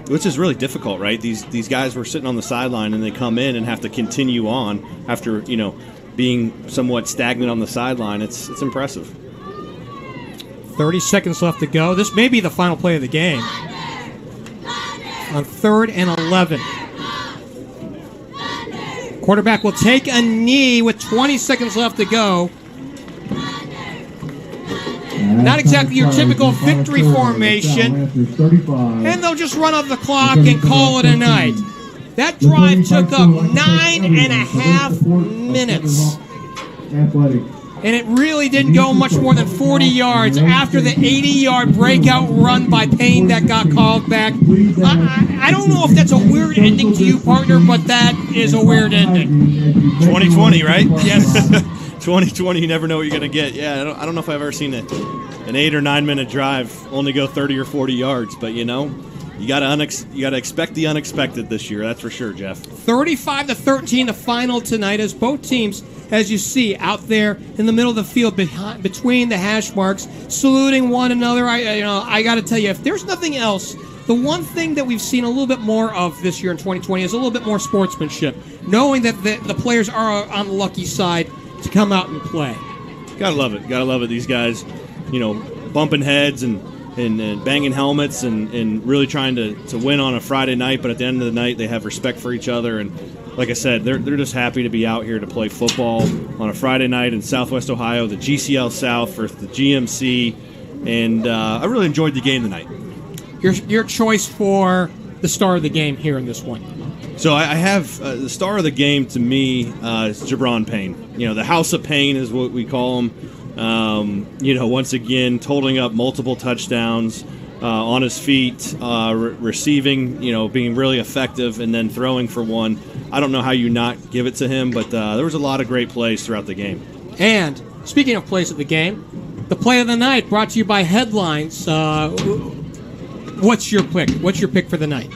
which is really difficult, right? These guys were sitting on the sideline and they come in and have to continue on after, being somewhat stagnant on the sideline. It's impressive. 30 seconds left to go. This may be the final play of the game. On 3rd and 11. Quarterback will take a knee with 20 seconds left to go. Not exactly your typical victory formation. And they'll just run up the clock and call it a night. That drive took up 9.5 minutes. And it really didn't go much more than 40 yards after the 80-yard breakout run by Payne that got called back. I don't know if that's a weird ending to you, partner, but that is a weird ending. 2020, right? Yes. 2020, you never know what you're going to get. Yeah, I don't know if I've ever seen an 8 or 9 minute drive only go 30 or 40 yards, but you got to expect the unexpected this year. That's for sure, Jeff. 35-13, the final tonight, as both teams, as you see, out there in the middle of the field between the hash marks, saluting one another. I got to tell you, if there's nothing else, the one thing that we've seen a little bit more of this year in 2020 is a little bit more sportsmanship, knowing that the players are on the lucky side to come out and play. Gotta love it. Gotta love it. These guys, bumping heads and banging helmets and really trying to win on a Friday night, but at the end of the night, they have respect for each other. And like I said, they're just happy to be out here to play football on a Friday night in Southwest Ohio, the GCL South versus the GMC. And I really enjoyed the game tonight. Your choice for the star of the game here in this one? So I have the star of the game to me is Gi'Bran Payne. The House of Payne is what we call him. Once again, totaling up multiple touchdowns on his feet, receiving, being really effective, and then throwing for one. I don't know how you not give it to him, but there was a lot of great plays throughout the game. And speaking of plays of the game, the play of the night brought to you by Headlines. What's your pick? What's your pick for the night?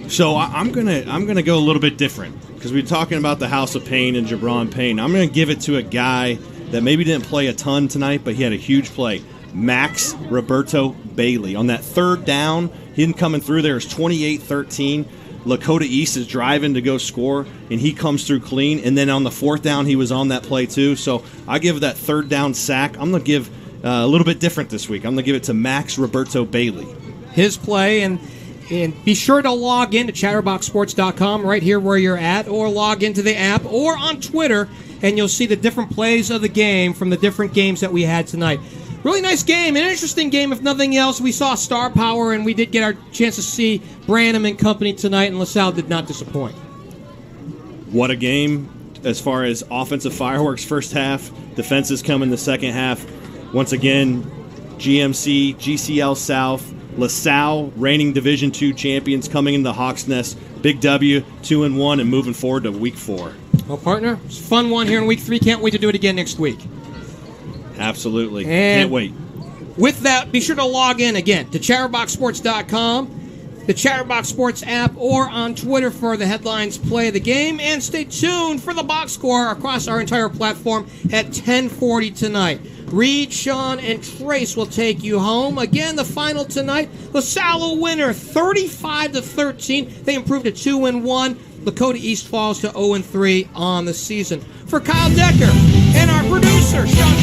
So I'm gonna go a little bit different because we're talking about the House of Payne and Gi'Bran Payne. I'm gonna give it to a guy that maybe didn't play a ton tonight, but he had a huge play. Max Roberto Bailey. On that third down, him coming through there is 28-13. Lakota East is driving to go score, and he comes through clean. And then on the fourth down, he was on that play too. So I give that third down sack. I'm going to give a little bit different this week. I'm going to give it to Max Roberto Bailey. His play, and be sure to log in to chatterboxsports.com right here where you're at, or log into the app, or on Twitter, and you'll see the different plays of the game from the different games that we had tonight. Really nice game, an interesting game if nothing else. We saw star power, and we did get our chance to see Branham and company tonight, and LaSalle did not disappoint. What a game as far as offensive fireworks first half. Defenses come in the second half. Once again, GMC, GCL South, LaSalle, reigning Division II champions, coming in the Hawks Nest. Big W, 2-1, and moving forward to Week 4. Well, partner, it's a fun one here in Week 3. Can't wait to do it again next week. Absolutely. And can't wait. With that, be sure to log in again to chatterboxsports.com, the Chatterbox Sports app, or on Twitter for the headlines play of the game. And stay tuned for the box score across our entire platform at 10:40 tonight. Reed, Sean, and Trace will take you home. Again, the final tonight, LaSalle winner, 35-13. They improved to 2-1. Lakota East falls to 0-3 on the season. For Kyle Decker and our producer, Sean